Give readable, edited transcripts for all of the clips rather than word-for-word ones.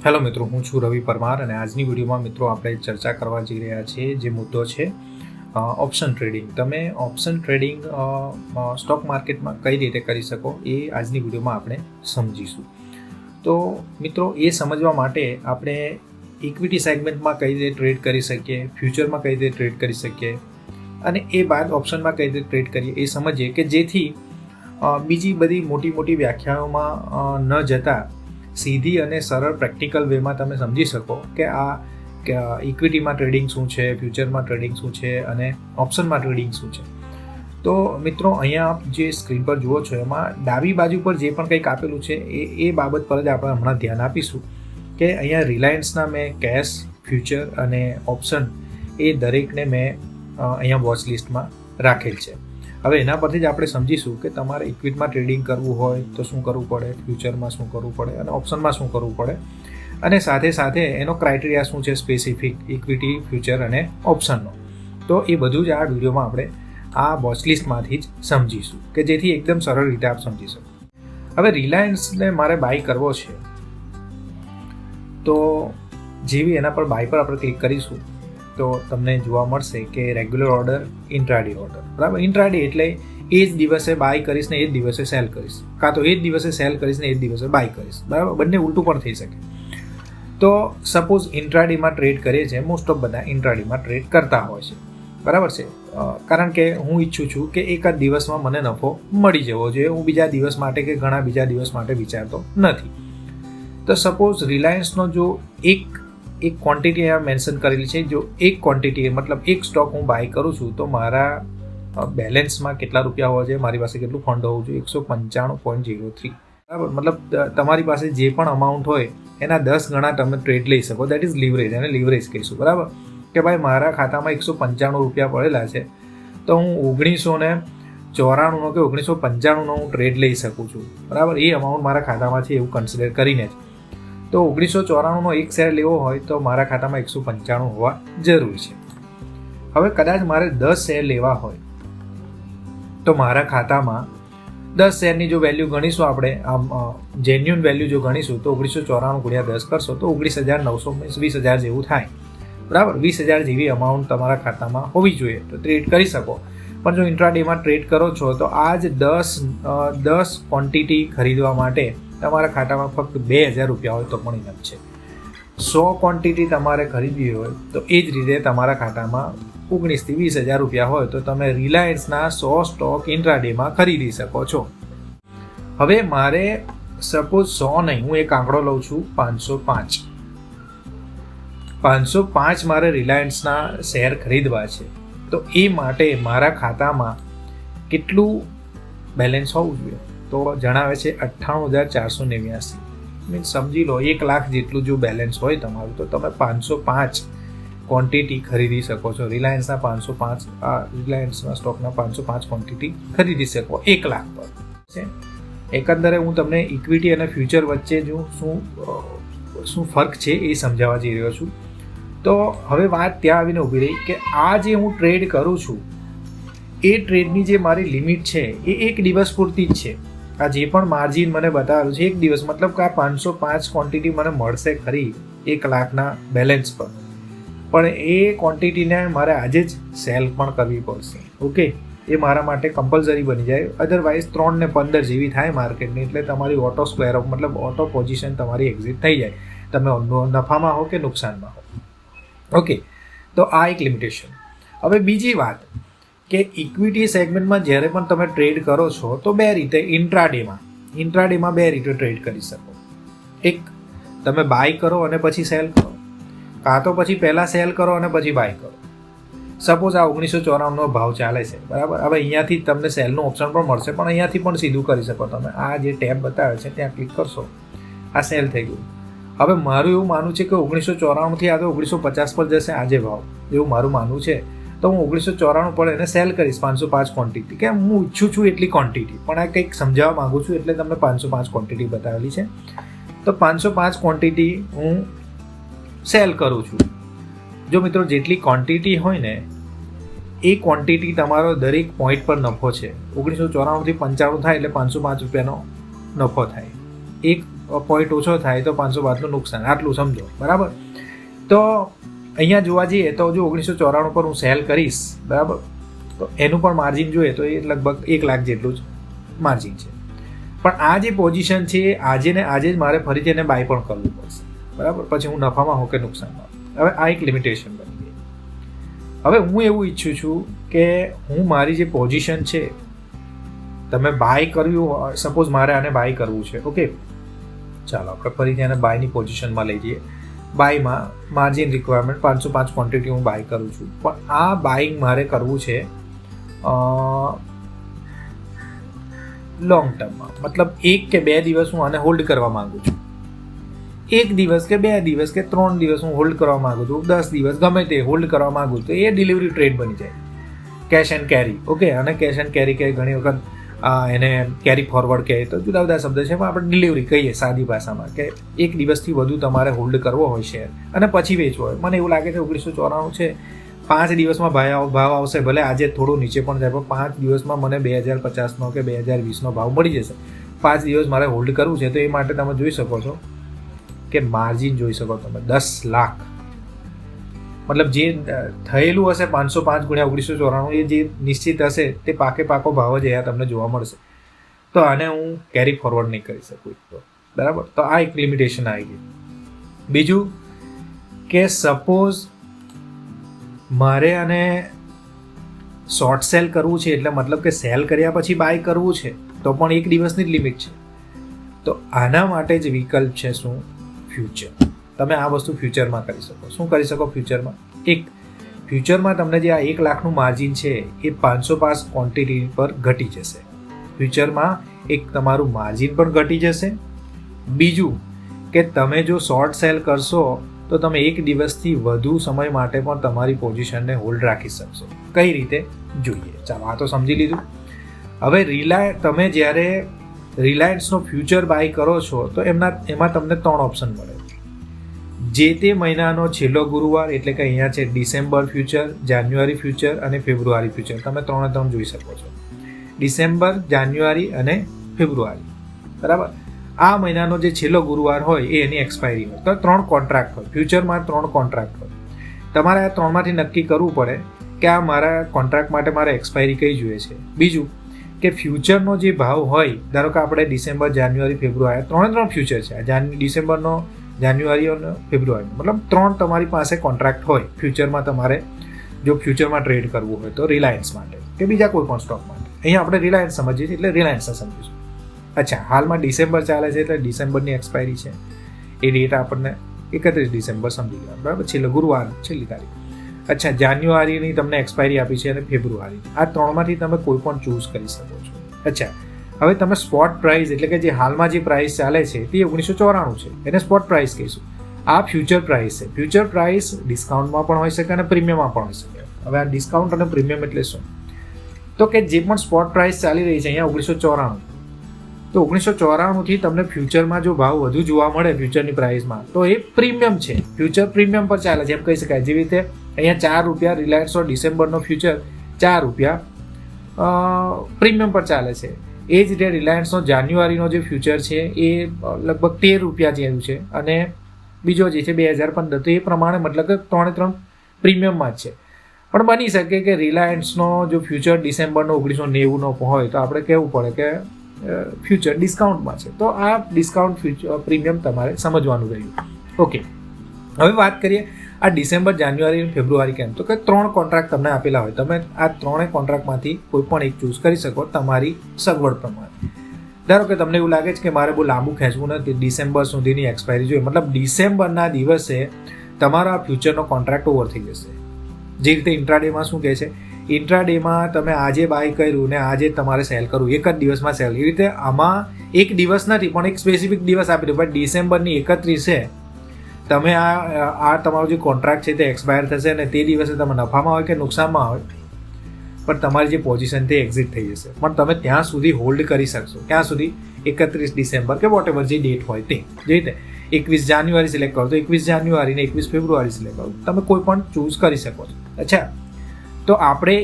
Hello મિત્રો, હું છું રવિ પરમાર અને આજની વિડીયોમાં મિત્રો આપણે ચર્ચા કરવા જઈ રહ્યા છીએ જે મુદ્દો છે ઓપ્શન ટ્રેડિંગ. તમે ઓપ્શન ટ્રેડિંગ સ્ટોક માર્કેટમાં કઈ રીતે કરી શકો એ આજની વિડીયોમાં આપણે સમજીશું. તો મિત્રો, એ સમજવા માટે આપણે ઇક્વિટી સેગમેન્ટમાં કઈ રીતે ટ્રેડ કરી શકીએ, ફ્યુચરમાં કઈ રીતે ટ્રેડ કરી શકીએ અને એ બાદ ઓપ્શનમાં કઈ રીતે ટ્રેડ કરીએ એ સમજીએ કે જેથી બીજી બધી મોટી મોટી વ્યાખ્યાઓમાં ન જતાં સીધી અને સરળ પ્રેક્ટિકલ વેમાં તમે સમજી શકો કે આ ઇક્વિટીમાં ટ્રેડિંગ શું છે, ફ્યુચરમાં ટ્રેડિંગ શું છે અને ઓપ્શનમાં ટ્રેડિંગ શું છે. તો મિત્રો, અહીંયા આપ જે સ્ક્રીન પર જુઓ છો એમાં ડાબી બાજુ પર જે પણ કંઈક આપેલું છે એ બાબત પર જ આપણે હમણાં ધ્યાન આપીશું કે અહીંયા રિલાયન્સના મેં કેશ, ફ્યુચર અને ઓપ્શન એ દરેકને મેં અહીંયા વોચ લિસ્ટમાં રાખેલ છે. હવે એના પરથી જ આપણે સમજીશું કે તમારે ઇક્વિટીમાં ટ્રેડિંગ કરવું હોય તો શું કરવું પડે, ફ્યુચરમાં શું કરવું પડે અને ઓપ્શનમાં શું કરવું પડે, અને સાથે સાથે એનો ક્રાઇટેરિયા શું છે સ્પેસિફિક ઇક્વિટી, ફ્યુચર અને ઓપ્શનનો. તો એ બધું જ આ વિડીયોમાં આપણે આ વોચ લિસ્ટમાંથી જ સમજીશું કે જેથી એકદમ સરળ રીતે આપ સમજી શકો. હવે રિલાયન્સને મારે બાય કરવો છે તો જેવી એના પર બાય પર આપણે ક્લિક કરીશું તો તમને જોવા મળશે કે રેગ્યુલર ઓર્ડર, ઇન્ટ્રાડે ઓર્ડર. બરાબર, ઇન્ટ્રાડે એટલે એ જ દિવસે બાય કરીશ ને એ જ દિવસે સેલ કરીશ, કાં તો એ જ દિવસે સેલ કરીશ ને એ જ દિવસે બાય કરીશ. બરાબર, બંને ઉલટું પણ થઈ શકે. તો સપોઝ ઇન્ટ્રાડેમાં ટ્રેડ કરીએ છીએ, મોસ્ટ ઓફ બધા ઇન્ટ્રાડેમાં ટ્રેડ કરતા હોય છે. બરાબર છે, કારણ કે હું ઈચ્છું છું કે એક જ દિવસમાં મને નફો મળી જવો જોઈએ. હું બીજા દિવસ માટે કે ઘણા બીજા દિવસ માટે વિચારતો નથી. તો સપોઝ રિલાયન્સનો જો એક ક્વોન્ટિટી અહીંયા મેન્શન કરેલી છે, જો એક ક્વોન્ટિટી મતલબ એક સ્ટોક હું બાય કરું છું તો મારા બેલેન્સમાં કેટલા રૂપિયા હોવા જોઈએ, મારી પાસે કેટલું ફંડ હોવું જોઈએ, 195.03. બરાબર, મતલબ તમારી પાસે જે પણ અમાઉન્ટ હોય એના 10 ગણા તમે ટ્રેડ લઈ શકો. દેટ ઇઝ લિવરેજ, અને લિવરેજ કહીશું. બરાબર, કે ભાઈ મારા ખાતામાં 195 રૂપિયા પડેલા છે તો હું 1994નો કે 1995નો હું ટ્રેડ લઈ શકું છું. બરાબર, એ અમાઉન્ટ મારા ખાતામાં છે એવું કન્સિડર કરીને જ. તો 1994નો એક શેર લેવો હોય તો મારા ખાતામાં 195 હોવા જરૂરી છે. હવે કદાચ મારે 10 શેર લેવા હોય તો મારા ખાતામાં 10 શેરની જો વેલ્યુ ગણીશું આપણે, આમ જેન્યુઅન વેલ્યુ જો ગણીશું તો 1994 ગુણ્યા 10 કરશો તો 19,900 20,000 જેવું થાય. બરાબર, 20,000 જેવી અમાઉન્ટ તમારા ખાતામાં હોવી જોઈએ તો ટ્રેડ કરી શકો. પણ જો ઇન્ટ્રાડેમાં ટ્રેડ કરો છો તો આ જ 10 ક્વોન્ટિટી ખરીદવા માટે તમારા ખાતામાં ફક્ત 2,000 રૂપિયા હોય તો પણ ઇનફ છે. 100 ક્વોન્ટિટી તમારે ખરીદવી હોય તો એ જ રીતે તમારા ખાતામાં 19,000 થી 20,000 રૂપિયા હોય તો તમે રિલાયન્સના 100 સ્ટોક ઇન્ટ્રાડેમાં ખરીદી શકો છો. હવે મારે સપોઝ 100 નહીં, હું એક આંકડો લઉં છું 505 મારે રિલાયન્સના શેર ખરીદવા છે. તો એ માટે મારા ખાતામાં કેટલું બેલેન્સ હોવું જોઈએ તો જણાવે છે 98,489. મીન્સ સમજી લો 1 લાખ જેટલું જો બેલેન્સ હોય તમારું તો તમે 505 ક્વોન્ટિટી ખરીદી શકો છો. રિલાયન્સના સ્ટોકના 505 ક્વોન્ટિટી ખરીદી શકો 1 લાખ પર છે. એકંદરે હું તમને ઇક્વિટી અને ફ્યુચર વચ્ચે જો શું ફર્ક છે એ સમજાવવા જઈ રહ્યો છું. તો હવે વાત ત્યાં આવીને ઊભી રહી કે આ જે હું ટ્રેડ કરું છું એ ટ્રેડની જે મારી લિમિટ છે એ એક દિવસ પૂરતી જ છે. આ જે પણ માર્જિન મને બતાવેલું છે એક દિવસ, મતલબ કે આ 505 ક્વોન્ટિટી મને મળશે ખરી 1 લાખના બેલેન્સ પર, પણ એ ક્વોન્ટિટીને મારે આજે જ સેલ પણ કરવી પડશે. ઓકે, એ મારા માટે કમ્પલસરી બની જાય. અધરવાઇઝ 3 ને 15 જેવી થાય માર્કેટની એટલે તમારી ઓટો સ્ક્વેર ઓફ મતલબ ઓટો પોઝિશન તમારી એક્ઝિટ થઈ જાય, તમે નફામાં હો કે નુકસાનમાં હો. ઓકે, તો આ એક લિમિટેશન. હવે બીજી વાત કે ઇક્વિટી સેગમેન્ટમાં જ્યારે પણ તમે ટ્રેડ કરો છો તો બે રીતે ઇન્ટ્રાડેમાં બે રીતે ટ્રેડ કરી શકો. એક, તમે બાય કરો અને પછી સેલ કરો, કાં તો પછી પહેલાં સેલ કરો અને પછી બાય કરો. સપોઝ આ 1994નો ભાવ ચાલે છે. બરાબર, હવે અહીંયાથી તમને સેલનું ઓપ્શન પણ મળશે, પણ અહીંયાથી પણ સીધું કરી શકો તમે. આ જે ટેબ બતાવે છે ત્યાં ક્લિક કરશો, આ સેલ થઈ ગયું. હવે મારું એવું માનવું છે કે 1994થી આગળ 1950 પર જશે આજે ભાવ, એવું મારું માનવું છે. તો હું 1994 પર એને સેલ કરીશ 505 ક્વોન્ટિટી, કે હું ઈચ્છું છું એટલી ક્વોન્ટિટી, પણ આ કંઈક સમજાવવા માગું છું એટલે તમને 505 ક્વોન્ટિટી બતાવેલી છે. તો 505 ક્વોન્ટિટી હું સેલ કરું છું. જો મિત્રો જેટલી ક્વોન્ટિટી હોય ને એ ક્વોન્ટિટી તમારો દરેક પોઈન્ટ પર નફો છે. 1994થી 95 થાય એટલે 505 રૂપિયાનો નફો થાય. એક પોઈન્ટ ઓછો થાય તો 512નું નુકસાન, આટલું સમજો, બરાબર. તો અહીંયા જોવા જઈએ તો જો 1994 પર હું સેલ કરીશ, બરાબર, તો એનું પણ માર્જિન જોઈએ તો એ લગભગ 1 લાખ જેટલું જ માર્જિન છે. પણ આ જે પોઝિશન છે આજે ને આજે જ મારે ફરીથી એને બાય પણ કરવું પડશે, બરાબર. પછી હું નફામાં હોઉં કે નુકસાનમાં. હવે આ એક લિમિટેશન બની ગઈ. હવે હું એવું ઈચ્છું છું કે હું મારી જે પોઝિશન છે, તમે બાય કર્યું, સપોઝ મારે આને બાય કરવું છે, ઓકે, ચાલો આપણે ફરીથી આને બાયની પોઝિશનમાં લઈ જઈએ. બાયમાં માર્જિન રિક્વાયરમેન્ટ 505 ક્વોન્ટિટી હું બાય કરું છું, પણ આ બાઇંગ મારે કરવું છે લોંગ ટર્મમાં, મતલબ 1 કે 2 દિવસ હું આને હોલ્ડ કરવા માંગુ છું. 1 દિવસ કે 2 દિવસ કે 3 દિવસ હું હોલ્ડ કરવા માંગુ છું, 10 દિવસ ગમે તે હોલ્ડ કરવા માંગુ છું, તો એ ડિલિવરી ટ્રેડ બની જાય, કેશ એન્ડ કેરી. ઓકે, અને કેશ એન્ડ કેરી કે ઘણી વખત એને કેરી ફોરવર્ડ કહે તો જુદા જુદા શબ્દ છે, પણ આપણે ડિલિવરી કહીએ સાદી ભાષામાં, કે 1 દિવસથી વધુ તમારે હોલ્ડ કરવો હોય શેર અને પછી વેચવો હોય. મને એવું લાગે છે 1994 છે, 5 દિવસમાં ભાવ આવશે, ભલે આજે થોડું નીચે પણ જાય, પણ 5 દિવસમાં મને 2050નો કે 2020નો ભાવ મળી જશે. 5 દિવસ મારે હોલ્ડ કરવું છે, તો એ માટે તમે જોઈ શકો છો કે માર્જિન જોઈ શકો તમે 10 લાખ, મતલબ જે થયેલું હશે 505 ગુણ્યા 1994, એ જે નિશ્ચિત હશે તે પાકો ભાવ જ અહીંયા તમને જોવા મળશે. તો આને હું કેરી ફોરવર્ડ નહીં કરી શકું, બરાબર. તો આ એક લિમિટેશન આવી ગઈ. બીજું કે સપોઝ મારે આને શોર્ટ સેલ કરવું છે, એટલે મતલબ કે સેલ કર્યા પછી બાય કરવું છે, તો પણ 1 દિવસની જ લિમિટ છે. તો આના માટે જ વિકલ્પ છે શું? ફ્યુચર. તમે આ વસ્તુ ફ્યુચરમાં કરી શકો. શું કરી શકો ફ્યુચરમાં? ફ્યુચરમાં તમને જે આ 1 લાખનું માર્જિન છે એ 505 ક્વોન્ટિટી પર ઘટી જશે. ફ્યુચરમાં એક તમારું માર્જિન પણ ઘટી જશે. બીજું કે તમે જો શોર્ટ સેલ કરશો તો તમે 1 દિવસથી વધુ સમય માટે પણ તમારી પોઝિશનને હોલ્ડ રાખી શકશો. કઈ રીતે જોઈએ? ચાલો, આ તો સમજી લીધું. હવે તમે જ્યારે રિલાયન્સનો ફ્યુચર બાય કરો છો તો એમાં તમને 3 ઓપ્શન મળે. જે તે મહિનાનો છેલ્લો ગુરુવાર, એટલે કે અહીંયા છે ડિસેમ્બર ફ્યુચર, જાન્યુઆરી ફ્યુચર અને ફેબ્રુઆરી ફ્યુચર. તમે 3 જોઈ શકો છો, ડિસેમ્બર, જાન્યુઆરી અને ફેબ્રુઆરી, બરાબર. આ મહિનાનો જે છેલ્લો ગુરુવાર હોય એ એની એક્સપાયરી હોય. તો 3 કોન્ટ્રાક્ટ હોય ફ્યુચરમાં, 3 કોન્ટ્રાક્ટ હોય. તમારે આ 3માંથી નક્કી કરવું પડે કે આ મારા કોન્ટ્રાક્ટ માટે મારે એક્સપાયરી કઈ જોઈએ છે. બીજું કે ફ્યુચરનો જે ભાવ હોય, ધારો કે આપણે ડિસેમ્બર, જાન્યુઆરી, ફેબ્રુઆરી 3 ફ્યુચર છે, ડિસેમ્બરનો, જાન્યુઆરી અને ફેબ્રુઆરી, મતલબ 3 તમારી પાસે કોન્ટ્રાક્ટ હોય ફ્યુચરમાં. તમારે જો ફ્યુચરમાં ટ્રેડ કરવું હોય તો રિલાયન્સ માટે કે બીજા કોઈ પણ સ્ટોક માટે. અહીંયા આપણે રિલાયન્સ સમજીએ છીએ એટલે રિલાયન્સને સમજીશું. અચ્છા, હાલમાં ડિસેમ્બર ચાલે છે એટલે ડિસેમ્બરની એક્સપાયરી છે, એ ડેટ આપણને 31 ડિસેમ્બર સમજી ગયા, બરાબર, છેલ્લો ગુરુવાર, છેલ્લી તારીખ. અચ્છા, જાન્યુઆરીની તમને એક્સપાયરી આપી છે અને ફેબ્રુઆરી. આ 3માંથી તમે કોઈ પણ ચૂઝ કરી શકો છો. અચ્છા, હવે તમે સ્પોટ પ્રાઇસ, એટલે કે જે હાલમાં જે પ્રાઇસ ચાલે છે તે 1994 છે, એને સ્પોટ પ્રાઇસ કહીશું. આ ફ્યુચર પ્રાઇસ છે. ફ્યુચર પ્રાઇસ ડિસ્કાઉન્ટમાં પણ હોઈ શકે અને પ્રીમિયમમાં પણ હોઈ શકે. હવે આ ડિસ્કાઉન્ટ અને પ્રીમિયમ એટલે શું? તો કે જે પણ સ્પોટ પ્રાઇસ ચાલી રહી છે અહીંયા 1994, તો 1994થી તમને ફ્યુચરમાં જો ભાવ વધુ જોવા મળે ફ્યુચરની પ્રાઇસમાં, તો એ પ્રીમિયમ છે, ફ્યુચર પ્રીમિયમ પર ચાલે છે એમ કહી શકાય. જેવી રીતે અહીંયા ₹4 રિલાયન્સનો ડિસેમ્બરનો ફ્યુચર ₹4 પ્રીમિયમ પર ચાલે છે. એ જ રીતે રિલાયન્સનો જાન્યુઆરીનો જે ફ્યુચર છે એ લગભગ ₹13 જેવું છે, અને બીજો જે છે 2015, તો એ પ્રમાણે મતલબ કે 3 પ્રીમિયમમાં જ છે. પણ બની શકે કે રિલાયન્સનો જો ફ્યુચર ડિસેમ્બરનો 1990નો હોય તો આપણે કહેવું પડે કે ફ્યુચર ડિસ્કાઉન્ટમાં છે. તો આ ડિસ્કાઉન્ટ ફ્યુચર પ્રીમિયમ તમારે સમજવાનું રહ્યું. ઓકે, હવે વાત કરીએ આ ડિસેમ્બર, જાન્યુઆરી અને ફેબ્રુઆરી કેમ? તો કે 3 કોન્ટ્રાક્ટ તમને આપેલા હોય, તમે આ 3 કોન્ટ્રાક્ટમાંથી કોઈ પણ એક ચૂઝ કરી શકો તમારી સગવડ પ્રમાણે. ધારો કે તમને એવું લાગે છે કે મારે બહુ લાંબુ ખેંચવું નથી, ડિસેમ્બર સુધીની એક્સપાયરી જોઈએ, મતલબ ડિસેમ્બરના દિવસે તમારા ફ્યુચરનો કોન્ટ્રાક્ટ ઓવર થઈ જશે. જે રીતે ઇન્ટ્રાડેમાં શું કહે છે, ઇન્ટ્રાડેમાં તમે આજે બાય કર્યું ને આજે તમારે સેલ કરવું, 1 જ દિવસમાં સેલ. એ રીતે આમાં 1 દિવસ નથી પણ એક સ્પેસિફિક દિવસ આપી દો, પણ ડિસેમ્બરની 31 તમે આ તમારો જે કોન્ટ્રાક્ટ છે તે એક્સપાયર થશે અને તે દિવસે તમે નફામાં હોય કે નુકસાનમાં હોય, પણ તમારી જે પોઝિશન તે એક્ઝિટ થઈ જશે. પણ તમે ત્યાં સુધી હોલ્ડ કરી શકશો. ક્યાં સુધી? 31 ડિસેમ્બર કે વોટેવર જે ડેટ હોય તે. જે રીતે 21 જાન્યુઆરી સિલેક્ટ કરો તો 21 જાન્યુઆરી ને 21 ફેબ્રુઆરી સિલેક્ટ કરો, તમે કોઈ પણ ચૂઝ કરી શકો છો. અચ્છા, તો આપણે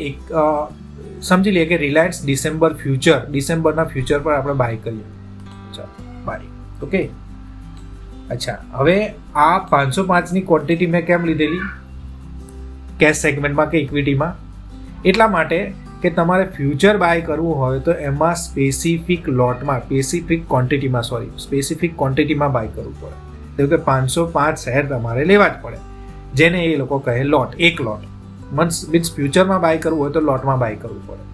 સમજી લઈએ કે રિલાયન્સ ડિસેમ્બરના ફ્યુચર પર આપણે બાય કરીએ. ચાલો, બાય. ઓકે, અચ્છા, હવે આ 505ની ક્વોન્ટિટી મેં કેમ લીધેલી કેશ સેગમેન્ટમાં કે ઇક્વિટીમાં? એટલા માટે કે તમારે ફ્યુચર બાય કરવું હોય તો એમાં સ્પેસિફિક ક્વોન્ટિટીમાં બાય કરવું પડે. એટલે કે 505 શેર તમારે લેવા જ પડે, જેને એ લોકો કહે લોટ. એક લોટ મીન્સ ફ્યુચરમાં બાય કરવું હોય તો લોટમાં બાય કરવું પડે.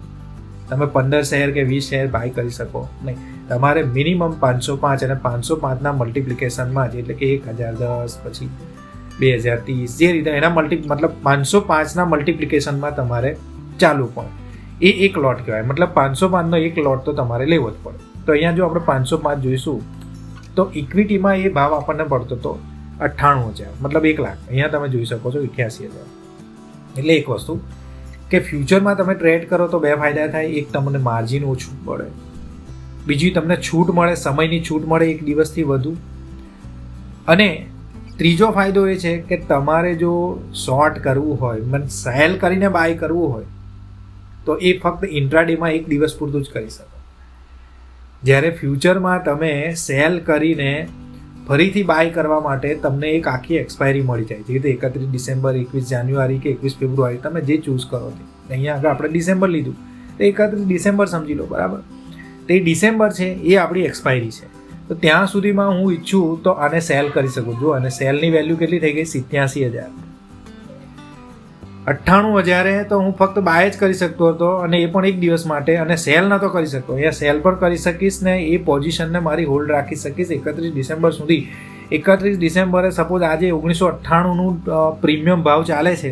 તમે 15 શેર કે 20 શેર બાય કરી શકો નહીં. તમારે મિનિમમ 505 અને 505ના મલ્ટિપ્લિકેશનમાં જ, એટલે કે 1010 પછી 2030 જે રીતે એના મતલબ 505ના મલ્ટિપ્લિકેશનમાં તમારે ચાલવું પડે. એ એક લોટ કહેવાય. મતલબ 505નો એક લોટ તો તમારે લેવો જ પડે. તો અહીંયા જો આપણે 505 જોઈશું તો ઇક્વિટીમાં એ ભાવ આપણને પડતો હતો 98,000, મતલબ 1 લાખ. અહીંયા તમે જોઈ શકો છો 88,000. એટલે એક વસ્તુ કે ફ્યુચરમાં તમે ટ્રેડ કરો તો બે ફાયદા થાય. એક, તમને માર્જિન ઓછું પડે. બીજી, તમને છૂટ મળે, સમયની છૂટ મળે 1 દિવસથી વધુ. અને ત્રીજો ફાયદો એ છે કે તમારે જો શોર્ટ કરવું હોય, મને સેલ કરીને બાય કરવું હોય તો એ ફક્ત ઇન્ટ્રાડેમાં 1 દિવસ પૂરતું જ કરી શકો. જ્યારે ફ્યુચરમાં તમે સેલ કરીને ફરીથી બાય કરવા માટે તમને એક આખી એક્સપાયરી મળી જાય. જેવી રીતે 31 ડિસેમ્બર, 21 જાન્યુઆરી કે 21 ફેબ્રુઆરી તમે જે ચૂઝ કરો તે. અહીંયા આગળ આપણે ડિસેમ્બર લીધું તો 31 ડિસેમ્બર સમજી લો, બરાબર? તો એ ડિસેમ્બર છે એ આપણી એક્સપાયરી છે. તો ત્યાં સુધીમાં હું ઈચ્છું તો આને સેલ કરી શકું છું. અને સેલની વેલ્યુ કેટલી થઈ ગઈ? 87,000. 98,000 તો હું ફક્ત બાય જ કરી શકતો હતો, અને એ પણ 1 દિવસ માટે, અને સેલ નહોતો કરી શકતો. અહીંયા સેલ પણ કરી શકીશ ને એ પોઝિશનને મારી હોલ્ડ રાખી શકીશ 31 ડિસેમ્બર સુધી. 31 ડિસેમ્બરે સપોઝ આજે 1998નું પ્રીમિયમ ભાવ ચાલે છે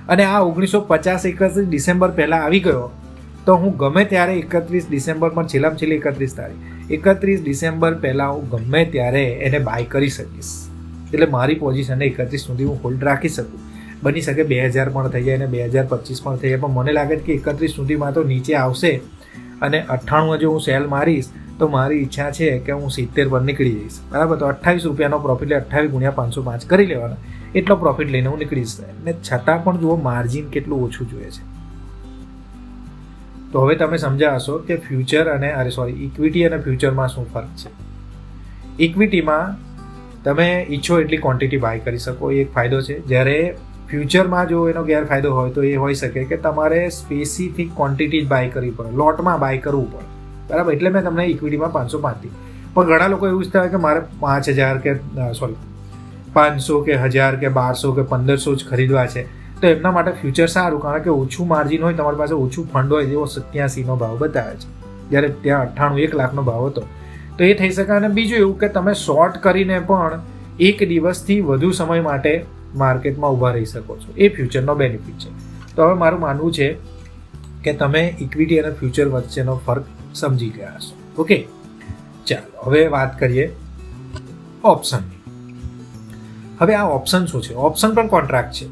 અને આ 1950 31 ડિસેમ્બર પહેલાં આવી ગયો તો હું ગમે ત્યારે 31 ડિસેમ્બર પણ છેલ્લામાં છેલ્લી 31 તારીખ 31 ડિસેમ્બર પહેલાં હું ગમે ત્યારે એને બાય કરી શકીશ. એટલે મારી પોઝિશનને 31 સુધી હું હોલ્ડ રાખી શકું. બની શકે 2000 પણ થઈ જાય અને 2025 પણ થઈ જાય, પણ મને લાગે છે કે 31 સુધીમાં તો નીચે આવશે. અને 98 જો હું સેલ મારીશ તો મારી ઈચ્છા છે કે હું 70 પર નીકળી જઈશ, બરાબર? તો 28 રૂપિયાનો પ્રોફિટ, 28 ગુણ્યા 505 કરી લેવાના, એટલો પ્રોફિટ લઈને હું નીકળીશ. ને છતાં પણ જુઓ માર્જિન કેટલું ઓછું જોઈએ છે. તો હવે તમે સમજ્યા હશો કે ઇક્વિટી અને ફ્યુચરમાં શું ફરક છે. ઇક્વિટીમાં તમે ઈચ્છો એટલી ક્વોન્ટિટી બાય કરી શકો, એ એક ફાયદો છે. જ્યારે ફ્યુચરમાં જો એનો ગેરફાયદો હોય તો એ હોઈ શકે કે તમારે સ્પેસિફિક ક્વોન્ટિટી જ બાય કરવી પડે, લોટમાં બાય કરવું પડે, બરાબર? એટલે મેં તમને ઇક્વિટીમાં 505 પણ ઘણા લોકો એવું જ થાય કે મારે 5,000 કે 500 કે 1,000 કે 1200 કે 1500 જ ખરીદવા છે. તો એમના માટે ફ્યુચર સારું, કારણ કે ઓછું માર્જિન હોય, તમારી પાસે ઓછું ફંડ હોય, જેવો 87નો ભાવ બતાવે છે, જ્યારે ત્યાં 98 1 લાખનો ભાવ હતો. તો એ થઈ શકે. અને બીજું એવું કે તમે શોર્ટ કરીને પણ 1 દિવસથી વધુ સમય માટે માર્કેટમાં ઊભા રહી શકો છો. એ ફ્યુચરનો બેનિફિટ છે. તો હવે મારું માનવું છે કે તમે ઇક્વિટી અને ફ્યુચર વચ્ચેનો ફરક સમજી ગયા હશો. ઓકે, ચાલો હવે વાત કરીએ ઓપ્શનની. હવે આ ઓપ્શન શું છે? ઓપ્શન પણ કોન્ટ્રાક્ટ છે.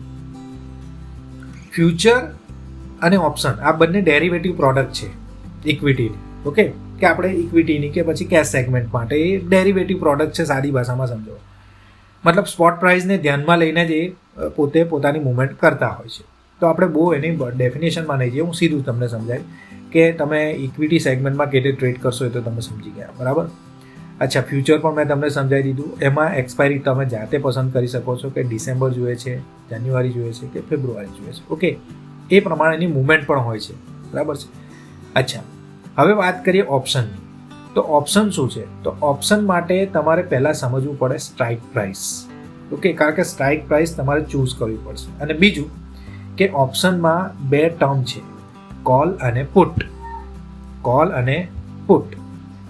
ફ્યુચર અને ઓપ્શન આ બંને ડેરિવેટિવ પ્રોડક્ટ છે ઇક્વિટીની. ઓકે, કે આપણે ઇક્વિટીની કે પછી કેશ સેગમેન્ટ માટે એ ડેરિવેટિવ પ્રોડક્ટ છે, સાદી ભાષામાં સમજો. મતલબ સ્પોટ પ્રાઇસને ધ્યાનમાં લઈને જ એ પોતે પોતાની મુવમેન્ટ કરતા હોય છે. તો આપણે બહુ એની ડેફિનેશનમાં નહીં જઈએ, હું સીધું તમને સમજાય કે તમે ઇક્વિટી સેગમેન્ટમાં કેવી રીતે ટ્રેડ કરશો એ તો તમે સમજી ગયા, બરાબર? અચ્છા, ફ્યુચર પણ મેં તમને સમજાવી દીધું. એમાં એક્સપાયરી તમે જાતે પસંદ કરી શકો છો કે ડિસેમ્બર જોઈએ છે, જાન્યુઆરી જોઈએ છે કે ફેબ્રુઆરી જોઈએ છે. ઓકે, એ પ્રમાણેની મુવમેન્ટ પણ હોય છે, બરાબર છે? અચ્છા, હવે વાત કરીએ ઓપ્શનની. તો ઓપ્શન શું છે? તો ઓપ્શન માટે તમારે પહેલાં સમજવું પડે સ્ટ્રાઇક પ્રાઇસ. ઓકે, કારણ કે સ્ટ્રાઇક પ્રાઇસ તમારે ચૂઝ કરવી પડશે. અને બીજું કે ઓપ્શનમાં 2 ટર્મ છે, કોલ અને પુટ. કોલ અને પુટ.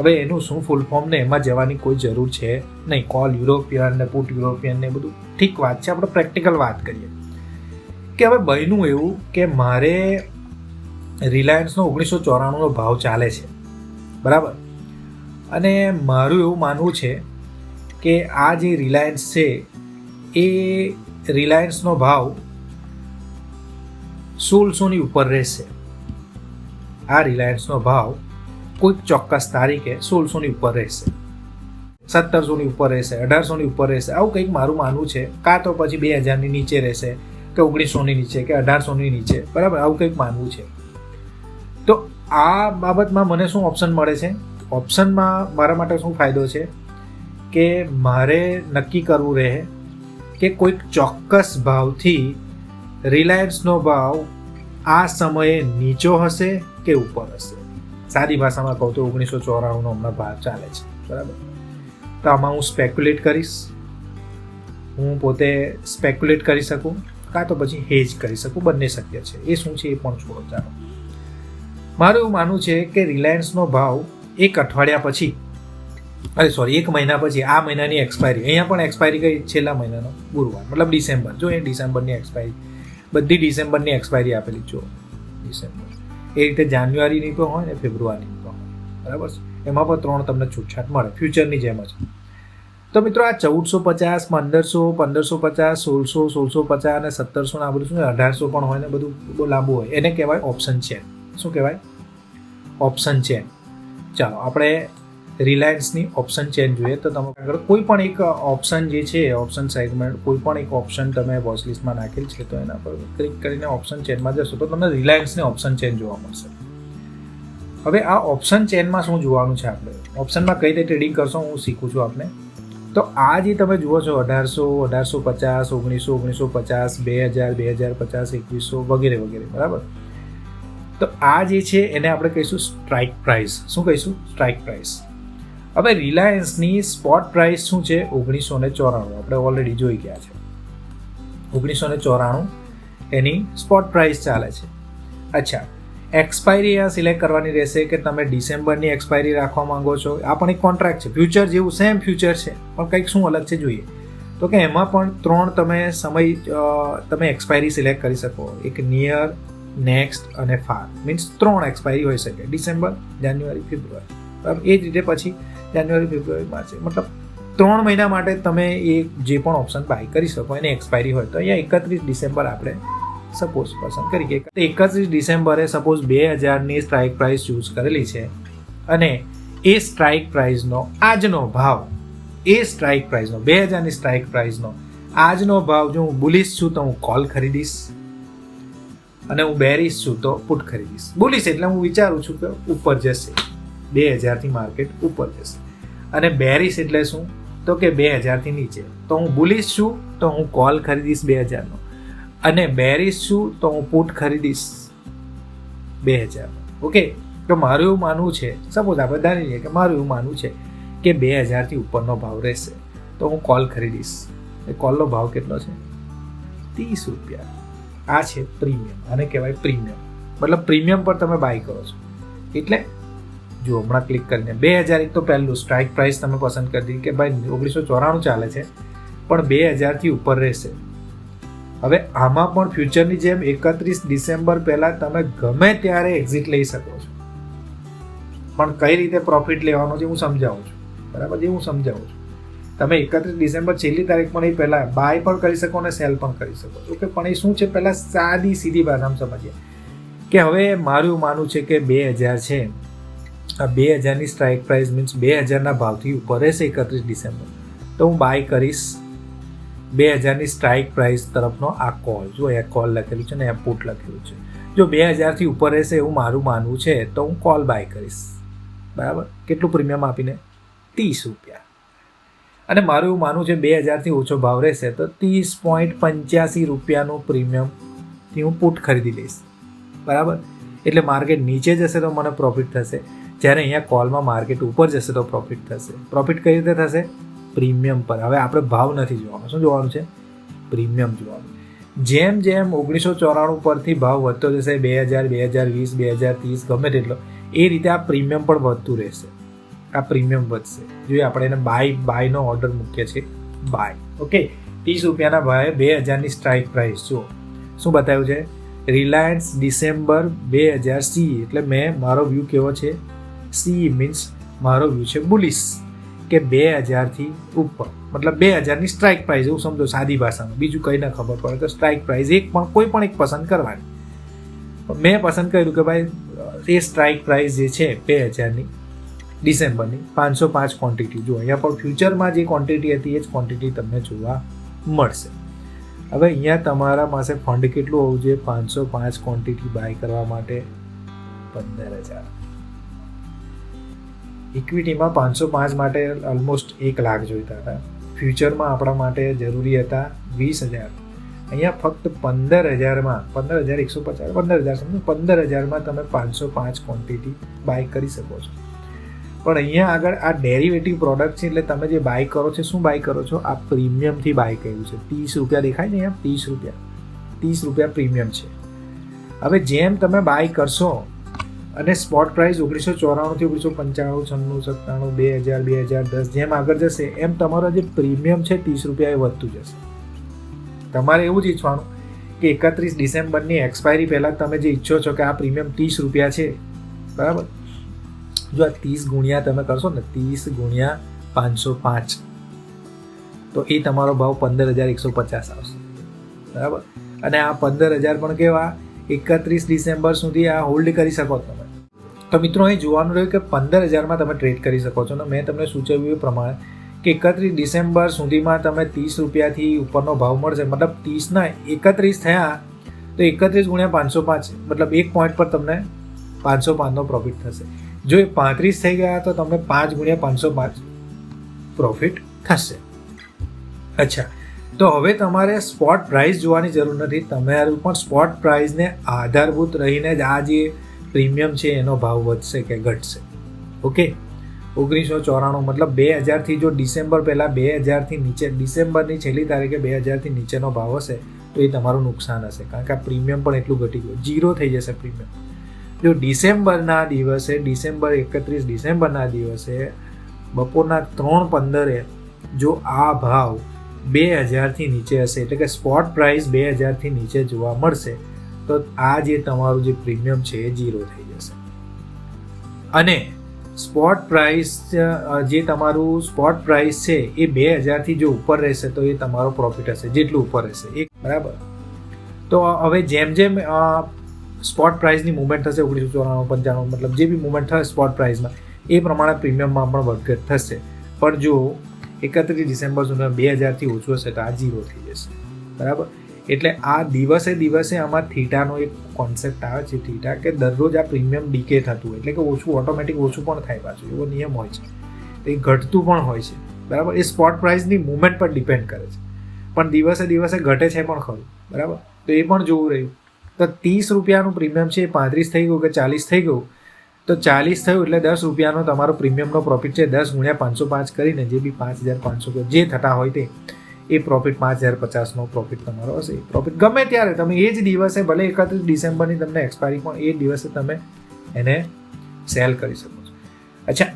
હવે એનું શું ફૂલ ફોર્મ ને એમાં જવાની કોઈ જરૂર છે નહીં. કોલ યુરોપિયન ને પુટ યુરોપિયન ને બધું ઠીક વાત છે. આપણે પ્રેક્ટિકલ વાત કરીએ કે હવે બન્યું એવું કે મારે રિલાયન્સનો 1994નો ભાવ ચાલે છે, બરાબર? અને મારું એવું માનવું છે કે આ જે રિલાયન્સ છે એ રિલાયન્સનો ભાવ 1600ની ઉપર રહેશે. આ રિલાયન્સનો ભાવ કોઈક ચોક્કસ તારીખે 1600ની ઉપર રહેશે, 1700ની ઉપર રહેશે, 1800ની ઉપર રહેશે, આવું કંઈક મારું માનવું છે. કાં તો પછી 2000ની નીચે રહેશે કે 1900ની નીચે કે 1800ની નીચે, બરાબર? આવું કંઈક માનવું છે. તો આ બાબતમાં મને શું ઓપ્શન મળે છે? ઓપ્શનમાં મારા માટે શું ફાયદો છે કે મારે નક્કી કરવું રહે કે કોઈક ચોક્કસ ભાવથી રિલાયન્સનો ભાવ આ સમયે નીચો હશે કે ઉપર હશે. સાદી ભાષામાં કહું તો 1994નો હમણાં ભાવ ચાલે છે, બરાબર. તો આમાં હું સ્પેક્યુલેટ કરીશ, હું પોતે સ્પેક્યુલેટ કરી શકું, કાં તો પછી હેજ કરી શકું, બંને શક્ય છે. એ શું છે એ પણ છોડો. ચાલો, મારું એવું માનવું છે કે રિલાયન્સનો ભાવ એક અઠવાડિયા પછી, એક મહિના પછી, આ મહિનાની એક્સપાયરી, અહીંયા પણ એક્સપાયરી કઈ છેલ્લા મહિનાનો ગુરુવાર, મતલબ ડિસેમ્બર. જો એ ડિસેમ્બરની એક્સપાયરી, બધી ડિસેમ્બરની એક્સપાયરી આપેલી જો ડિસેમ્બર. એ રીતે જાન્યુઆરીની પણ હોય ને ફેબ્રુઆરીની પણ હોય, બરાબર છે. એમાં પણ 3 તમને છૂટછાટ મળે, ફ્યુચરની જેમ જ. તો મિત્રો આ 1450, 1500, 1550, 1600, 1650 અને 1700 આ બધું શું 1800 પણ હોય ને, બધું બહુ લાંબુ હોય. એને કહેવાય ઓપ્શન ચેન. શું કહેવાય? Option chain. ચાલો આપણે રિલાયન્સની ઓપ્શન ચેન જોઈએ. તો તમે આગળ કોઈ પણ એક ઓપ્શન જે છે, ઓપ્શન સેગમેન્ટ, કોઈ પણ એક ઓપ્શન તમે વોચ લિસ્ટમાં નાખેલ છે, તો એના પર ક્લિક કરીને ઓપ્શન ચેનમાં જશો તો તમને રિલાયન્સની ઓપ્શન ચેન જોવા મળશે. હવે આ ઓપ્શન ચેનમાં શું જોવાનું છે આપણે, ઓપ્શનમાં કઈ રીતે ટ્રેડિંગ કરશો હું શીખું છું આપને. તો આ જે તમે જુઓ છો 1800, 1850, 1900, 1950, 2000, 2050, 2100 વગેરે વગેરે, બરાબર. તો આ જે છે એને આપણે કહીશું સ્ટ્રાઇક પ્રાઇસ. શું કહીશું? Strike price. હવે રિલાયન્સની સ્પોટ પ્રાઇસ શું છે? 1994. આપણે ઓલરેડી જોઈ ગયા છે 1994 એની સ્પોટ પ્રાઇસ ચાલે છે. અચ્છા, એક્સપાયરી આ સિલેક્ટ કરવાની રહેશે કે તમે ડિસેમ્બરની એક્સપાયરી રાખવા માંગો છો. આ પણ એક કોન્ટ્રાક્ટ છે, ફ્યુચર જેવું, સેમ ફ્યુચર છે, પણ કંઈક શું અલગ છે જોઈએ. તો કે એમાં પણ 3 તમે સમય તમે એક્સપાયરી સિલેક્ટ કરી શકો. એક નિયર, નેક્સ્ટ અને ફાર. મીન્સ 3 એક્સપાયરી હોઈ શકે, ડિસેમ્બર, જાન્યુઆરી, ફેબ્રુઆરી. બરાબર. એ જ રીતે પછી જાન્યુઆરી, ફેબ્રુઆરી, માર્ચ, મતલબ 3 મહિના માટે તમે એ જે પણ ઓપ્શન બાય કરી શકો એની એક્સપાયરી હોય. તો અહીંયા 31 ડિસેમ્બર આપણે સપોઝ પસંદ કરીએ. 31 ડિસેમ્બરે સપોઝ 2000ની સ્ટ્રાઇક પ્રાઇસ ચૂઝ કરેલી છે અને એ સ્ટ્રાઇક પ્રાઇસનો આજનો ભાવ, એ સ્ટ્રાઇક પ્રાઇસનો 2000ની સ્ટ્રાઇક પ્રાઇસનો આજનો ભાવ જો હું બુલિશ છું તો હું કોલ ખરીદીશ અને હું બેરિશ છું તો પુટ ખરીદીશ. બુલિશ એટલે હું વિચારું છું કે ઉપર જશે, 2000થી માર્કેટ ઉપર જશે. અને બેરિશ એટલે શું? તો કે 2000થી નીચે. તો હું બુલિશ છું તો હું કોલ ખરીદીશ 2000નો, અને બેરિશ છું તો હું પુટ ખરીદીશ 2000. ઓકે. તો મારું એવું માનવું છે, સપોઝ આપણે ધારી લઈએ કે મારું એવું માનવું છે કે 2000થી ઉપરનો ભાવ રહેશે તો હું કોલ ખરીદીશ. એ કોલનો ભાવ કેટલો છે? 30 રૂપિયા. આ છે પ્રીમિયમ. આને કહેવાય પ્રીમિયમ. મતલબ પ્રીમિયમ પર તમે બાય કરો છો. એટલે જો હમણાં ક્લિક કરીને 2000, એક તો પહેલું સ્ટ્રાઇક પ્રાઇસ તમે પસંદ કરી દીધી કે ભાઈ 1994 ચાલે છે પણ 2000થી ઉપર રહેશે. હવે આમાં પણ ફ્યુચરની જેમ 31 ડિસેમ્બર પહેલાં તમે ગમે ત્યારે એક્ઝિટ લઈ શકો છો, પણ કઈ રીતે પ્રોફિટ લેવાનો છે હું સમજાવું છું, બરાબર. જે હું સમજાવું છું, તમે 31 ડિસેમ્બર છેલ્લી તારીખ પણ એ પહેલાં બાય પણ કરી શકો અને સેલ પણ કરી શકો. ઓકે. પણ એ શું છે, પહેલાં સાદી સીધી ભાષામાં સમજીએ કે હવે મારું એવું માનવું છે કે 2000 છે, આ 2000ની સ્ટ્રાઇક પ્રાઇસ મીન્સ 2000ના ભાવથી ઉપર રહેશે 31 ડિસેમ્બર, તો હું બાય કરીશ 2000ની સ્ટ્રાઇક પ્રાઇસ તરફનો આ કોલ. જો અહીંયા કોલ લખેલું છે ને અહીંયા પુટ લખેલું છે. જો 2000થી ઉપર રહેશે એવું મારું માનવું છે તો હું કોલ બાય કરીશ, બરાબર. કેટલું પ્રીમિયમ આપીને? 30 રૂપિયા. અને મારું એવું માનવું છે 2000થી ઓછો ભાવ રહેશે તો 30.85 રૂપિયાનું પ્રીમિયમથી હું પુટ ખરીદી લઈશ, બરાબર. એટલે માર્કેટ નીચે જશે તો મને પ્રોફિટ થશે, જ્યારે અહીંયા કોલમાં માર્કેટ ઉપર જશે તો પ્રોફિટ થશે. પ્રોફિટ કઈ રીતે થશે? પ્રીમિયમ પર. હવે આપણે ભાવ નથી જોવાનો, શું જોવાનું છે? પ્રીમિયમ જોવાનું. જેમ જેમ 1994 પરથી ભાવ વધતો જશે, 2000, 2020, 2030 ગમે તેટલો, એ રીતે આ પ્રીમિયમ પણ વધતું રહેશે. આ પ્રીમિયમ વધશે. જોઈએ આપણે એને બાયનો ઓર્ડર મૂકીએ છીએ, બાય. ઓકે. 30 રૂપિયાના ભાવે 2000ની સ્ટ્રાઇક પ્રાઇસ. જો શું બતાવ્યું છે? Reliance December 2000 C. એટલે મારો વ્યૂ કેવો છે? સી મીન્સ મારો વ્યૂ છે બુલિશ, કે 2000થી ઉપર, મતલબ 2000ની સ્ટ્રાઇક પ્રાઇસ એવું સમજો સાદી ભાષામાં. બીજું કંઈ ના ખબર પડે તો સ્ટ્રાઇક પ્રાઇસ કોઈ પણ એક પસંદ કરવાની. મેં પસંદ કર્યું કે ભાઈ એ સ્ટ્રાઇક પ્રાઇસ જે છે 2000ની ડિસેમ્બરની 505 ક્વોન્ટિટી. જો અહીંયા પણ ફ્યુચરમાં જે ક્વોન્ટિટી હતી એ જ ક્વોન્ટિટી તમને જોવા મળશે. હવે અહીંયા તમારા પાસે ફંડ કેટલું હોવું જોઈએ? 505 ક્વોન્ટિટી બાય કરવા માટે 15,000. ઇક્વિટીમાં 505 માટે ઓલમોસ્ટ 1 લાખ જોઈતા હતા, ફ્યુચરમાં આપણા માટે જરૂરી હતા 20,000. અહીંયા ફક્ત 15,000માં 15,150 15,000 સમજો 15,000માં તમે 505 ક્વોન્ટિટી બાય કરી શકો છો. પણ અહીંયા આગળ આ ડેરિવેટિવ પ્રોડક્ટ છે, એટલે તમે જે બાય કરો છો, શું બાય કરો છો? આ પ્રીમિયમથી બાય કર્યું છે. 30 રૂપિયા દેખાય છે અહીંયા, 30 રૂપિયા પ્રીમિયમ છે. હવે જેમ તમે બાય કરશો અને સ્પોટ પ્રાઇસ 1994 થી 1995 96 97 2000 2010 જેમ આગળ જશે એમ તમારો જે પ્રીમિયમ છે 30 રૂપિયા એ વધતું જશે. તમારે એવું જ ઈચ્છવાનું કે 31 ડિસેમ્બરની એક્સપાયરી પહેલાં તમે જે ઈચ્છો છો કે આ પ્રીમિયમ 30 રૂપિયા છે, બરાબર? જો આ 30 ગુણ્યા તમે કરશો ને, 30 ગુણ્યા 505 તો એ તમારો ભાવ 15,150 આવશે, બરાબર? અને આ 15,000 પણ કેવા 31 ડિસેમ્બર સુધી આ હોલ્ડ કરી શકો તમે. તો મિત્રો અહીં જોવાનું રહ્યું કે 15,000માં તમે ટ્રેડ કરી શકો છો. ને મેં તમને સૂચવ્યું એ પ્રમાણે કે 31 ડિસેમ્બર સુધીમાં તમે 30 રૂપિયાથી ઉપરનો ભાવ મળશે, મતલબ 30 ના 31 થયા તો 31 ગુણ્યા 505 મતલબ 1 પોઈન્ટ પર તમને 505નો પ્રોફિટ થશે. જો એ 35 થઈ ગયા તો તમને 5 ગુણ્યા 505 પ્રોફિટ થશે. અચ્છા, તો હવે તમારે સ્પોટ પ્રાઇસ જોવાની જરૂર નથી, તમારું પણ સ્પોટ પ્રાઇસને આધારભૂત રહીને જ આ જે પ્રીમિયમ છે એનો ભાવ વધશે કે ઘટશે. ઓકે, 1994 મતલબ 2000થી જો ડિસેમ્બર પહેલાં 2000થી નીચે, ડિસેમ્બરની છેલ્લી તારીખે 2000થી નીચેનો ભાવ હશે તો એ તમારું નુકસાન હશે, કારણ કે આ પ્રીમિયમ પણ એટલું ઘટી ગયું, 0 થઈ જશે પ્રીમિયમ. જો ડિસેમ્બરના દિવસે, ડિસેમ્બર 31 ડિસેમ્બરના દિવસે બપોરના 3:15 જો આ ભાવ 2000થી નીચે હશે, એટલે કે સ્પોટ પ્રાઇસ 2000થી નીચે જોવા મળશે તો આ જે તમારું જે પ્રીમિયમ છે એ 0 થઈ જશે. અને સ્પોટ પ્રાઇસ જે તમારું સ્પોટ પ્રાઇસ છે એ 2000થી જો ઉપર રહેશે તો એ તમારો પ્રોફિટ હશે, જેટલું ઉપર રહેશે એ, બરાબર? તો હવે જેમ જેમ સ્પોટ પ્રાઇસની મુવમેન્ટ થશે 1994 95 મતલબ જે બી મુવમેન્ટ થશે સ્પોટ પ્રાઇસમાં એ પ્રમાણે પ્રીમિયમમાં પણ વધઘટ થશે. પણ જો 31 ડિસેમ્બર સુધી 2000થી ઓછું હશે તો આ 0 થઈ જશે, બરાબર? એટલે આ દિવસે દિવસે આમાં થીટાનો એક કોન્સેપ્ટ આવે છે, થીટા, કે દરરોજ આ પ્રીમિયમ ડીકે થતું હોય, એટલે કે ઓછું ઓટોમેટિક ઓછું પણ થાય પાછું, એવો નિયમ હોય છે. એ ઘટતું પણ હોય છે, બરાબર? એ સ્પોટ પ્રાઇસની મુવમેન્ટ પર ડિપેન્ડ કરે છે, પણ દિવસે દિવસે ઘટે છે પણ ખરું, બરાબર? તો એ પણ જોવું રહ્યું. તો 30 રૂપિયાનું પ્રીમિયમ છે એ 35 થઈ ગયું કે 40 થઈ ગયું, તો 40 થયું એટલે 10 રૂપિયાનો તમારો પ્રીમિયમનો પ્રોફિટ છે. 10 ગુણ્યા 505 કરીને જે બી 5,500 જે થતા હોય તે એ પ્રોફિટ 5,050નો પ્રોફિટ તમારો હશે. પ્રોફિટ ગમે ત્યારે તમે એ જ દિવસે, ભલે 31 ડિસેમ્બરની તમને એક્સપાયરી પણ એ દિવસે તમે એને સેલ કરી શકો છો. અચ્છા,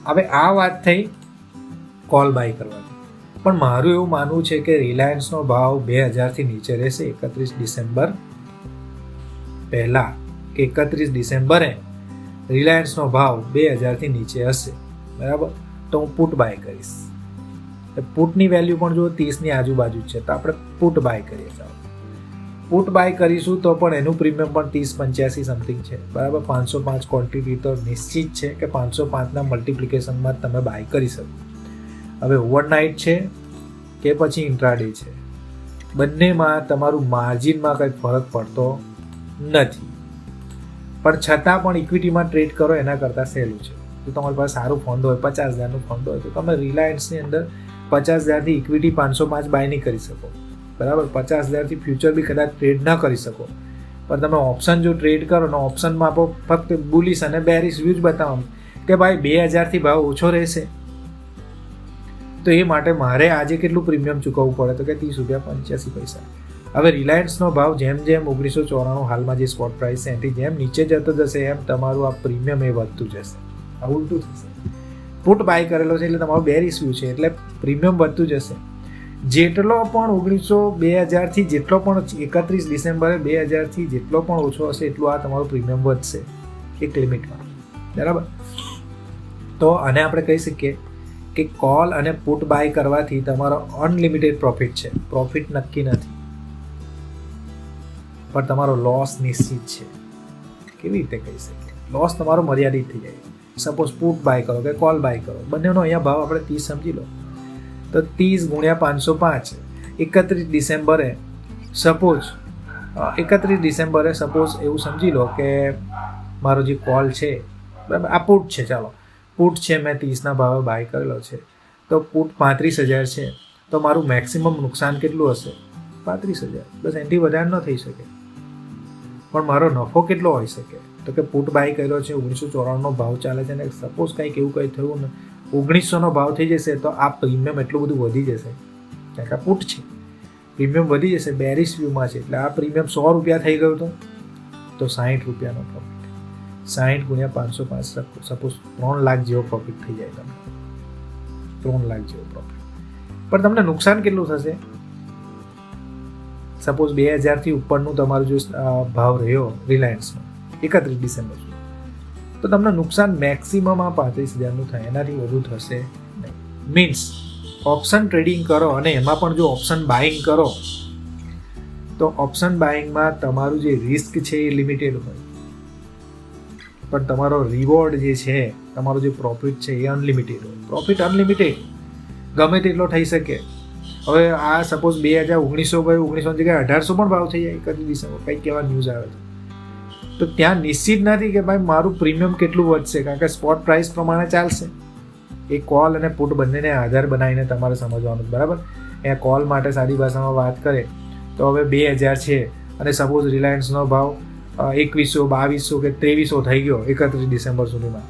હવે આ વાત થઈ કોલ બાય કરવાની, પણ મારું એવું માનવું છે કે રિલાયન્સનો ભાવ 2000થી નીચે રહેશે 31 ડિસેમ્બર પહેલાં, કે 31 ડિસેમ્બરે રિલાયન્સનો ભાવ 2000થી નીચે હશે, બરાબર? તો હું પુટ બાય કરીશ. પુટની વેલ્યુ પણ જો 30ની આજુબાજુ છે તો આપણે પુટ બાય કરીએ. ચાલો પુટ બાય કરીશું તો પણ એનું પ્રીમિયમ પણ 30-85 સમથિંગ છે, બરાબર? 505 ક્વોન્ટિટી તો નિશ્ચિત છે કે 505ના મલ્ટિપ્લિકેશનમાં તમે બાય કરી શકો. હવે ઓવરનાઇટ છે કે પછી ઇન્ટ્રાડે છે, બંનેમાં તમારું માર્જિનમાં કંઈ ફરક પડતો નથી, પણ છતાં પણ ઇક્વિટીમાં ટ્રેડ કરો એના કરતાં સહેલું છે. જો તમારી પાસે સારું ફંડ હોય, 50,000નું ફંડ હોય, તો તમે રિલાયન્સની અંદર 50,000થી ઇક્વિટી 505 બાય નહીં કરી શકો, બરાબર? 50,000થી ફ્યુચર બી કદાચ ટ્રેડ ન કરી શકો, પણ તમે ઓપ્શન જો ટ્રેડ કરો ને ઓપ્શનમાં ફક્ત બુલિશ અને બેરિશ વ્યૂ જ બતાવવાનું કે ભાઈ 2000થી ભાવ ઓછો રહેશે, તો એ માટે મારે આજે કેટલું પ્રીમિયમ ચૂકવવું પડે, તો કે 30 રૂપિયા 85 પૈસા. હવે રિલાયન્સનો ભાવ જેમ જેમ 1994 હાલમાં જે સ્પોટ પ્રાઇસ છે એનાથી જેમ નીચે જતો જશે એમ તમારું આ પ્રીમિયમ એ વધતું જશે. આ ઉલટું થશે. પુટ બાય કરેલો છે એટલે તમારું બેરિશ વ્યૂ છે એટલે પ્રીમિયમ વધતું જશે. જેટલો પણ 2000થી જેટલો પણ 31 ડિસેમ્બરે 2000થી જેટલો પણ ઓછો હશે એટલું આ તમારું પ્રીમિયમ વધશે એક લિમિટમાં, બરાબર? તો આને આપણે કહી શકીએ કે કોલ અને પુટ બાય કરવાથી તમારો અનલિમિટેડ પ્રોફિટ છે. પ્રોફિટ નક્કી નથી, પણ તમારો લોસ નિશ્ચિત છે. કેવી રીતે કહી શકીએ? લોસ તમારો મર્યાદિત થઈ જાય. સપોઝ પુટ બાય કરો કે કોલ બાય કરો, બંનેનો અહીંયા ભાવ આપણે 30 સમજી લો, તો 30 ગુણ્યા 505 31 ડિસેમ્બરે સપોઝ 31 ડિસેમ્બરે સપોઝ એવું સમજી લો કે મારો જે કોલ છે, બરાબર, આ પુટ છે, ચાલો પુટ છે મેં 30ના ભાવે બાય કરેલો છે, તો પુટ 35,000 છે, તો મારું મેક્સિમમ નુકસાન કેટલું હશે? 35,000. બસ એનાથી વધારે ન થઈ શકે. પણ મારો નફો કેટલો હોઈ શકે? તો કે પુટ બાય કર્યો છે, 1994નો ભાવ ચાલે છે, અને સપોઝ કંઈક એવું કંઈ થયું ને 1900નો ભાવ થઈ જશે, તો આ પ્રીમિયમ એટલું બધું વધી જશે, કારણ કે આ પુટ છે, પ્રીમિયમ વધી જશે, બેરિશ વ્યૂમાં છે, એટલે આ પ્રીમિયમ 100 રૂપિયા થઈ ગયું તો 60 રૂપિયાનો પ્રોફિટ. 60 ગુણ્યા 505, સપોઝ 3 લાખ જેવો પ્રોફિટ થઈ જાય તમને, 3 લાખ જેવો પ્રોફિટ. પણ તમને નુકસાન કેટલું થશે? સપોઝ 2000થી ઉપરનું તમારું જો ભાવ રહ્યો રિલાયન્સનો 31 ડિસેમ્બર સુધી, તો તમને નુકસાન મેક્સિમમ આ 35,000નું થાય, એનાથી વધુ થશે નહીં. મીન્સ ઓપ્શન ટ્રેડિંગ કરો અને એમાં પણ જો ઓપ્શન બાઇંગ કરો, તો ઓપ્શન બાઇંગમાં તમારું જે રિસ્ક છે એ લિમિટેડ હોય, પણ તમારો રિવોર્ડ જે છે, તમારો જે પ્રોફિટ છે એ અનલિમિટેડ હોય. પ્રોફિટ અનલિમિટેડ ગમે તેટલો થઈ શકે. હવે આ સપોઝ 1900 જગ્યાએ 1800 પણ ભાવ થઈ જાય 31 ડિસેમ્બર, કંઈક એવા ન્યૂઝ આવે તો ત્યાં નિશ્ચિત નથી કે ભાઈ મારું પ્રીમિયમ કેટલું વધશે, કારણ કે સ્પોટ પ્રાઇસ પ્રમાણે ચાલશે. એ કોલ અને પુટ બંનેને આધાર બનાવીને તમારે સમજવાનું, બરાબર? એ કોલ માટે સાદી ભાષામાં વાત કરે તો હવે 2000 છે અને સપોઝ રિલાયન્સનો ભાવ 2100, 2200 કે 2300 થઈ ગયો 31 ડિસેમ્બર સુધીમાં,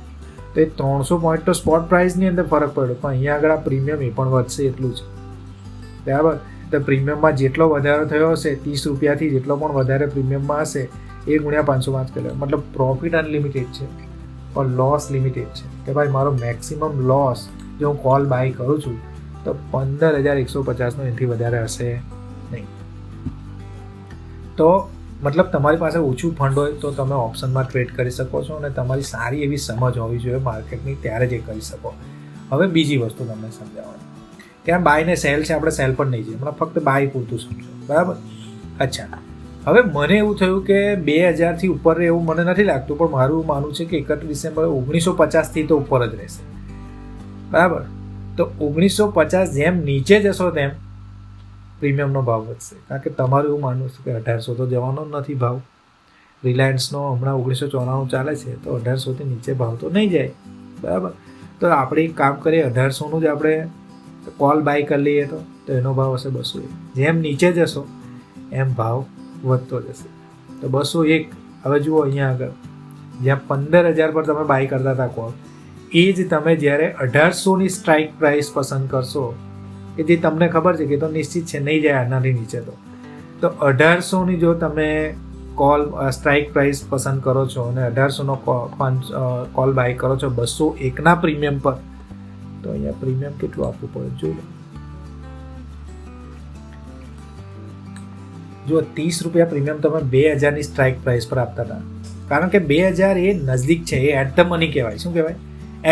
તો એ 300 પોઈન્ટ તો સ્પોટ પ્રાઇસની અંદર ફરક પડ્યો, પણ અહીંયા આગળ આ પ્રીમિયમ એ પણ વધશે એટલું જ, બરાબર? તો પ્રીમિયમમાં જેટલો વધારો થયો હશે 30 રૂપિયાથી જેટલો પણ વધારે પ્રીમિયમમાં હશે એ ગુણ્યા 505 કરે, મતલબ પ્રોફિટ અનલિમિટેડ છે પણ લોસ લિમિટેડ છે, કે ભાઈ મારો મેક્સિમમ લોસ જો હું કોલ બાય કરું છું તો 15,150નો એનાથી વધારે હશે નહીં. તો મતલબ તમારી પાસે ઓછું ફંડ હોય તો તમે ઓપ્શનમાં ટ્રેડ કરી શકો છો, અને તમારી સારી એવી સમજ હોવી જોઈએ માર્કેટની, ત્યારે જ એ કરી શકો. હવે બીજી વસ્તુ તમને સમજાવવાની, ત્યાં બાય ને સેલ છે, આપણે સેલ પણ નહીં જઈએ, હમણાં ફક્ત બાય પૂરતું સમજો, બરાબર? અચ્છા, હવે મને એવું થયું કે 2000થી ઉપર એવું મને નથી લાગતું, પણ મારું એવું માનવું છે કે 31 ડિસેમ્બર 1950થી તો ઉપર જ રહેશે, બરાબર? તો 1950 જેમ નીચે જશો તેમ પ્રીમિયમનો ભાવ વધશે, કારણ કે તમારું એવું માનવું છે કે 1800 તો જવાનો નથી ભાવ. રિલાયન્સનો હમણાં 1994 ચાલે છે, તો 1800થી નીચે ભાવ તો નહીં જાય, બરાબર? તો આપણે એક કામ કરીએ, 1800નું જ આપણે કોલ બાય કરી લઈએ, તો એનો ભાવ હશે 201. જેમ નીચે જશો એમ ભાવ વધતો જશે, તો 201. હવે જુઓ અહીંયા આગળ જ્યાં 15,000 પર તમે બાય કરતા હતા કોલ, એ જ તમે જ્યારે 1800ની સ્ટ્રાઇક પ્રાઇસ પસંદ કરશો, કે જે તમને ખબર છે કે તો નિશ્ચિત છે નહીં જાય આનાથી નીચે, તો 1800ની જો તમે કોલ સ્ટ્રાઇક પ્રાઇસ પસંદ કરો છો અને 1800નો કોલ બાય કરો છો 201ના પ્રીમિયમ પર, તો અહીંયા પ્રીમિયમ કેટલું આપવું પડે જોઈ લો. જો 30 રૂપિયા પ્રીમિયમ તમે 2000ની સ્ટ્રાઇક પ્રાઇસ પર આપતા હતા, કારણ કે 2000 એ નજદીક છે, એ એટ ધ મની કહેવાય. શું કહેવાય?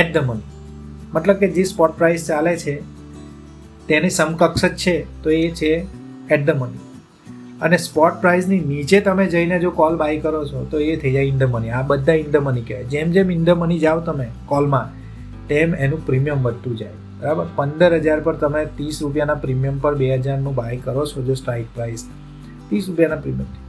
એટ ધ મની, મતલબ કે જે સ્પોટ પ્રાઇસ ચાલે છે તેની સમકક્ષ જ છે, તો એ છે એટ ધ મની. અને સ્પોટ પ્રાઇસની નીચે તમે જઈને જો કોલ બાય કરો છો તો એ થઈ જાય ઇન ધ મની. આ બધા ઇન ધ મની કહેવાય. જેમ જેમ ઇન ધ મની જાઓ તમે કોલમાં, તેમ એનું પ્રીમિયમ વધતું જાય, બરાબર? 15,000 પર તમે 30 રૂપિયાના પ્રીમિયમ પર 2000નું બાય કરો છો, જો સ્ટ્રાઇક પ્રાઇસ 30 રૂપિયાના પ્રીમિયમથી,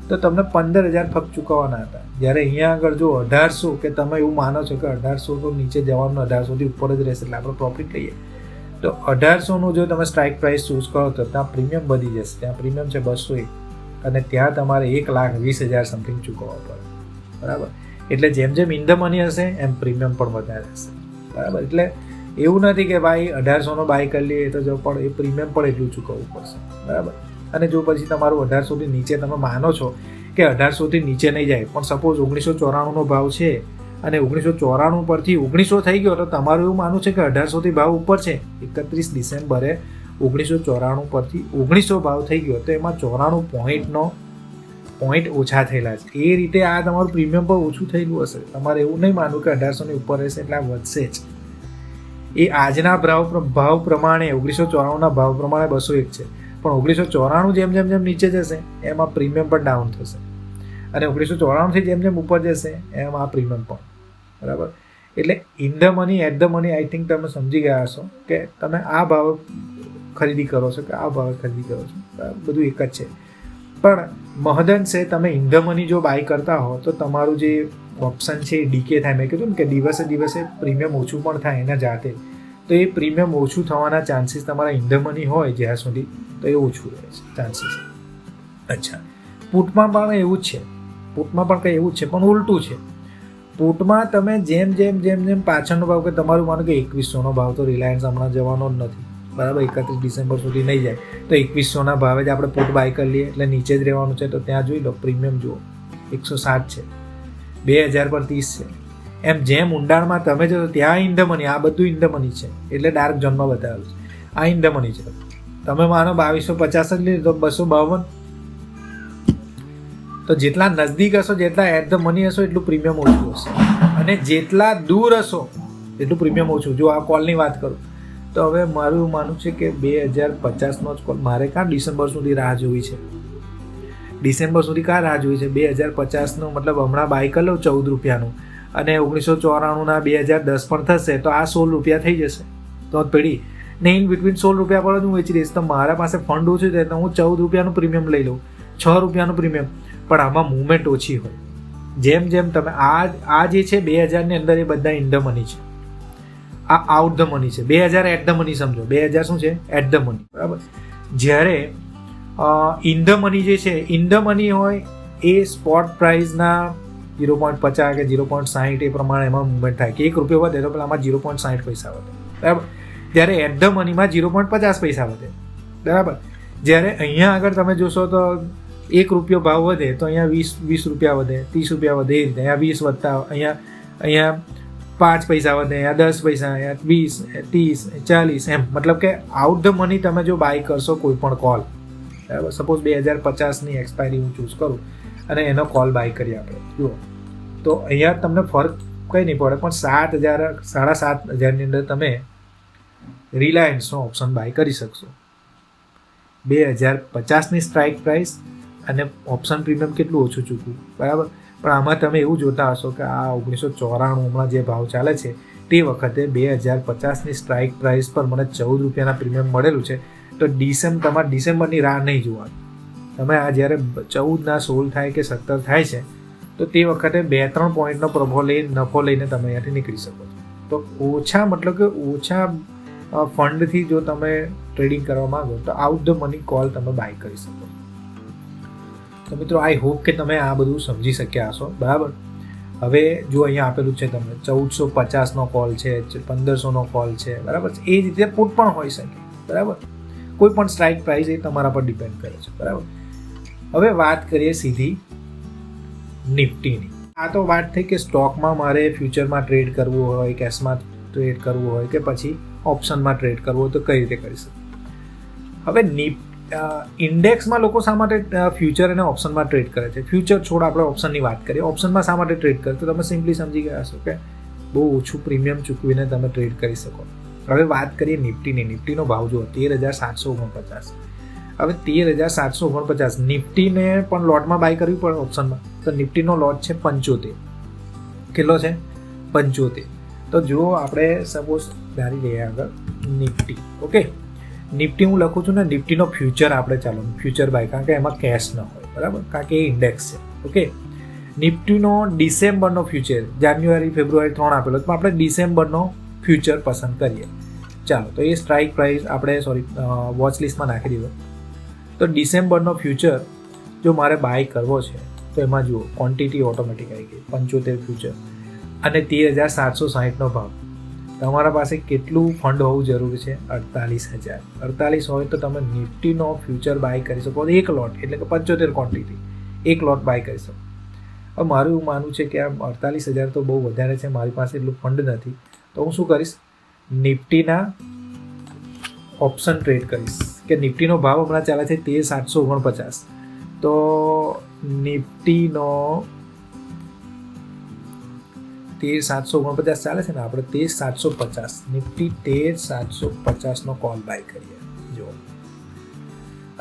તો તમને 15,000 ફક્ત ચૂકવવાના હતા. જ્યારે અહીંયા આગળ જો 1800, કે તમે એવું માનો છો કે 1800 તો નીચે જવાનું, 1800થી ઉપર જ રહેશે એટલે આપણે પ્રોફિટ લઈએ, તો 1800નું જો તમે સ્ટ્રાઇક પ્રાઇસ ચૂઝ કરો તો ત્યાં પ્રીમિયમ વધી જશે. ત્યાં પ્રીમિયમ છે 201, અને ત્યાં તમારે 1,20,000 સમથિંગ ચૂકવવા પડે, બરાબર? એટલે જેમ જેમ ઇન ધ મની હશે એમ પ્રીમિયમ પણ વધારે હશે, બરાબર? એટલે એવું નથી કે ભાઈ 1800નો બાય કરી લઈએ તો જો પણ એ પ્રીમિયમ પણ એટલું ચૂકવવું પડશે, બરાબર? અને જો પછી તમારું 1800થી નીચે તમે માનો છો કે 1800થી નીચે નહીં જાય, પણ સપોઝ 1994નો ભાવ છે અને 1994 પરથી 1900 થઈ ગયો, તો તમારું એવું માનવું છે કે 1800થી ભાવ ઉપર છે, 31 ડિસેમ્બરે 1994 પરથી 1900 ભાવ થઈ ગયો, તો એમાં 94 પોઈન્ટ ઓછા થયેલા છે. એ રીતે આ તમારું પ્રીમિયમ પણ ઓછું થયેલું હશે. તમારે એવું નહીં માનવું કે 1800ની ઉપર રહેશે એટલે આ વધશે જ. એ આજના ભાવ પ્રમાણે 1994ના ભાવ પ્રમાણે 201 છે, પણ 1994 જેમ જેમ નીચે જશે એમ આ પ્રીમિયમ પણ ડાઉન થશે, અને 1994થી જેમ જેમ ઉપર જશે એમ આ પ્રીમિયમ પણ, બરાબર? એટલે in the money, at the money, I think તમે સમજી ગયા હશો કે તમે આ ભાવ ખરીદી કરો છો કે આ ભાવે ખરીદી કરો છો, બધું એક જ છે. પણ મહદઅંશે તમે ઇન ધ મની જો બાય કરતા હો તો તમારું જે ઓપ્શન છે એ ડીકે થાય. મેં કીધું ને કે દિવસે દિવસે પ્રીમિયમ ઓછું પણ થાય એના જાતે, તો એ પ્રીમિયમ ઓછું થવાના ચાન્સીસ તમારા ઇન ધ મની હોય જ્યાં સુધી, તો એ ઓછું રહે છે ચાન્સીસ. અચ્છા, પુટમાં પણ એવું જ છે. પુટમાં પણ કંઈ એવું જ છે, પણ ઉલટું છે. પુટમાં તમે જેમ જેમ જેમ જેમ પાછળનો ભાવ, કે તમારું માનો કે 2100નો ભાવ તો રિલાયન્સ હમણાં જવાનો જ નથી, બરાબર, 31 ડિસેમ્બર સુધી નહીં જાય, તો 2100ના ભાવે જ આપણે પુટ બાય કરી લઈએ, એટલે નીચે જ રહેવાનું છે. તો ત્યાં જોઈ લો, પ્રીમિયમ જુઓ 160 છે, 2000 પર 30 છે. એમ જેમ ઊંડાણમાં તમે જો ત્યાં ઇન ધ મની, આ બધું ઇન ધ મની છે, એટલે ડાર્ક ઝોનમાં બતાવેલું છે. આ ઇન ધ મની છે. તમે માનો 2250 જ લઈ તો 252. તો જેટલા નજદીક હશો, જેટલા એટ ધ મની હશો, એટલું પ્રીમિયમ ઓછું હશે, અને જેટલા દૂર હશો એટલું પ્રીમિયમ ઓછું. જો આ કોલની વાત કરું તો હવે મારું એવું માનવું છે કે 2050નો જ કોલ મારે કાં ડિસેમ્બર સુધી રાહ જોવી છે. ડિસેમ્બર સુધી કાં રાહ જોવી છે? 2050નો મતલબ હમણાં બાય કરી લઉં 14 રૂપિયાનું, અને 1994ના 2010 પણ થશે, તો આ 16 રૂપિયા થઈ જશે. તો પેઢી ને ઇન બિટવીન 16 રૂપિયા પર જ હું વેચી દઈશ. તો મારા પાસે ફંડ ઓછું છે, તો હું 14 રૂપિયાનું પ્રીમિયમ લઈ લઉં, 6 રૂપિયાનું પ્રીમિયમ. પણ આમાં મુવમેન્ટ ઓછી હોય. જેમ જેમ તમે આ જે છે 2000ની અંદર, એ બધા ઇન ધ મની છે, આ આઉટ ધ મની છે. 2000 એટ ધ મની સમજો, 2000 શું છે? એટ ધ મની, બરાબર. જ્યારે ઇન ધ મની જે છે, ઇન ધ મની હોય એ સ્પોટ પ્રાઇસના 0.50 કે 0.60 એ પ્રમાણે એમાં મુવમેન્ટ થાય, કે 1 રૂપિયો વધે તો પેલા આમાં 0.60 પૈસા વધે, બરાબર. જ્યારે એટ ધ મનીમાં 0.50 પૈસા વધે, બરાબર. જ્યારે અહીંયા આગળ તમે જોશો તો 1 રૂપિયો ભાવ વધે તો અહીંયા 20 રૂપિયા વધે, 30 રૂપિયા વધે, એ રીતે અહીંયા 20 વધતા, અહીંયા 5 પૈસા વધે, અહીંયા 10 પૈસા, અહીંયા 20, 30, 40, એમ. મતલબ કે આઉટ ધ મની તમે જો બાય કરશો કોઈ પણ કોલ, બરાબર, સપોઝ 2050ની એક્સપાયરી હું ચૂઝ કરું અને એનો કોલ બાય કરીએ આપણે, જુઓ તો અહીંયા તમને ફરક કંઈ નહીં પડે, પણ 7,000 7,500ની અંદર તમે રિલાયન્સનો ઓપ્શન બાય કરી શકશો. 2050ની સ્ટ્રાઇક પ્રાઇસ અને ઓપ્શન પ્રીમિયમ કેટલું ઓછું ચૂકવું, બરાબર. પણ આમાં તમે એવું જોતા હશો કે આ 1994 હમણાં જે ભાવ ચાલે છે, તે વખતે 2050ની સ્ટ્રાઇક પ્રાઇસ પર મને 14 રૂપિયાના પ્રીમિયમ મળેલું છે. તો તમારે ડિસેમ્બરની રાહ નહીં જોવાની. તમે આ જ્યારે 14ના 16 થાય કે 17 થાય છે, તો તે વખતે 2-3 પોઈન્ટનો નફો લઈને તમે અહીંયાથી નીકળી શકો છો. તો ઓછા, મતલબ કે ઓછા ફંડથી જો તમે ટ્રેડિંગ કરવા માંગો તો આઉટ ધ મની કોલ તમે બાય કરી શકો. તો મિત્રો, આઈ હોપ કે તમે આ બધું સમજી શક્યા હશો, બરાબર. હવે જો અહીંયા આપેલું છે તમને 1450નો કોલ છે, 1500નો કોલ છે, બરાબર. એ જ રીતે પુટ પણ હોઈ શકે, બરાબર. કોઈ પણ સ્ટ્રાઇક પ્રાઇસ એ તમારા પર ડિપેન્ડ કરે છે, બરાબર. હવે વાત કરીએ સીધી નિફ્ટીની. આ તો વાત થઈ કે સ્ટોકમાં મારે ફ્યુચરમાં ટ્રેડ કરવું હોય, કેશમાં ટ્રેડ કરવું હોય, કે પછી ઓપ્શનમાં ટ્રેડ કરવું હોય, તો કઈ રીતે કરી શકું. હવે ઇન્ડેક્સમાં લોકો શા માટે ફ્યુચર અને ઓપ્શનમાં ટ્રેડ કરે છે? ફ્યુચર છોડ, આપણે ઓપ્શનની વાત કરીએ. ઓપ્શનમાં શા માટે ટ્રેડ કરે? તો તમે સિમ્પલી સમજી ગયા હશો કે બહુ ઓછું પ્રીમિયમ ચૂકવીને તમે ટ્રેડ કરી શકો. હવે વાત કરીએ નિફ્ટીની. નિફ્ટીનો ભાવ જુઓ 13,749. હવે 13,749 નિફ્ટીને પણ લોટમાં બાય કરવી પડે ઓપ્શનમાં. તો નિફ્ટીનો લોટ છે 75. કેટલો છે? 75. તો જો આપણે સપોઝ ધારી લઈએ આગળ નિફ્ટી, ઓકે. નિફ્ટી હું લખું છું ને, નિફ્ટીનો ફ્યુચર આપણે ચાલો ફ્યુચર બાય, કારણ કે એમાં કેશ ન હોય, બરાબર, કારણ કે એ ઇન્ડેક્સ છે, ઓકે. નિફ્ટીનો ડિસેમ્બરનો ફ્યુચર, જાન્યુઆરી, ફેબ્રુઆરી 3 આપેલો, તો આપણે ડિસેમ્બરનો ફ્યુચર પસંદ કરીએ. ચાલો, તો એ સ્ટ્રાઇક પ્રાઇસ આપણે વોચ લિસ્ટમાં નાખી દીધો. તો ડિસેમ્બરનો ફ્યુચર જો મારે બાય કરવો છે, તો એમાં જુઓ ક્વોન્ટિટી ઓટોમેટિક આવી ગઈ, 75 ફ્યુચર અને 13,760નો ભાવ. તમારા પાસે કેટલું ફંડ હોવું જરૂરી છે? 48,000. 48 હોય તો તમે નિફ્ટીનો ફ્યુચર બાય કરી શકો, એક લોટ, એટલે કે 75 ક્વોન્ટિટી, એક લોટ બાય કરી શકો. હવે મારું એવું માનવું છે કે આ 48,000 તો બહુ વધારે છે, મારી પાસે એટલું ફંડ નથી. તો હું શું કરીશ? નિફ્ટીના ઓપ્શન ટ્રેડ કરીશ. કે નિફ્ટીનો ભાવ હમણાં ચાલે છે 13,749. તો નિફ્ટીનો 13,749 ચાલે છે ને, આપણે 13,750, નિફ્ટી 13,750નો કોલ બાય કરીએ. જો,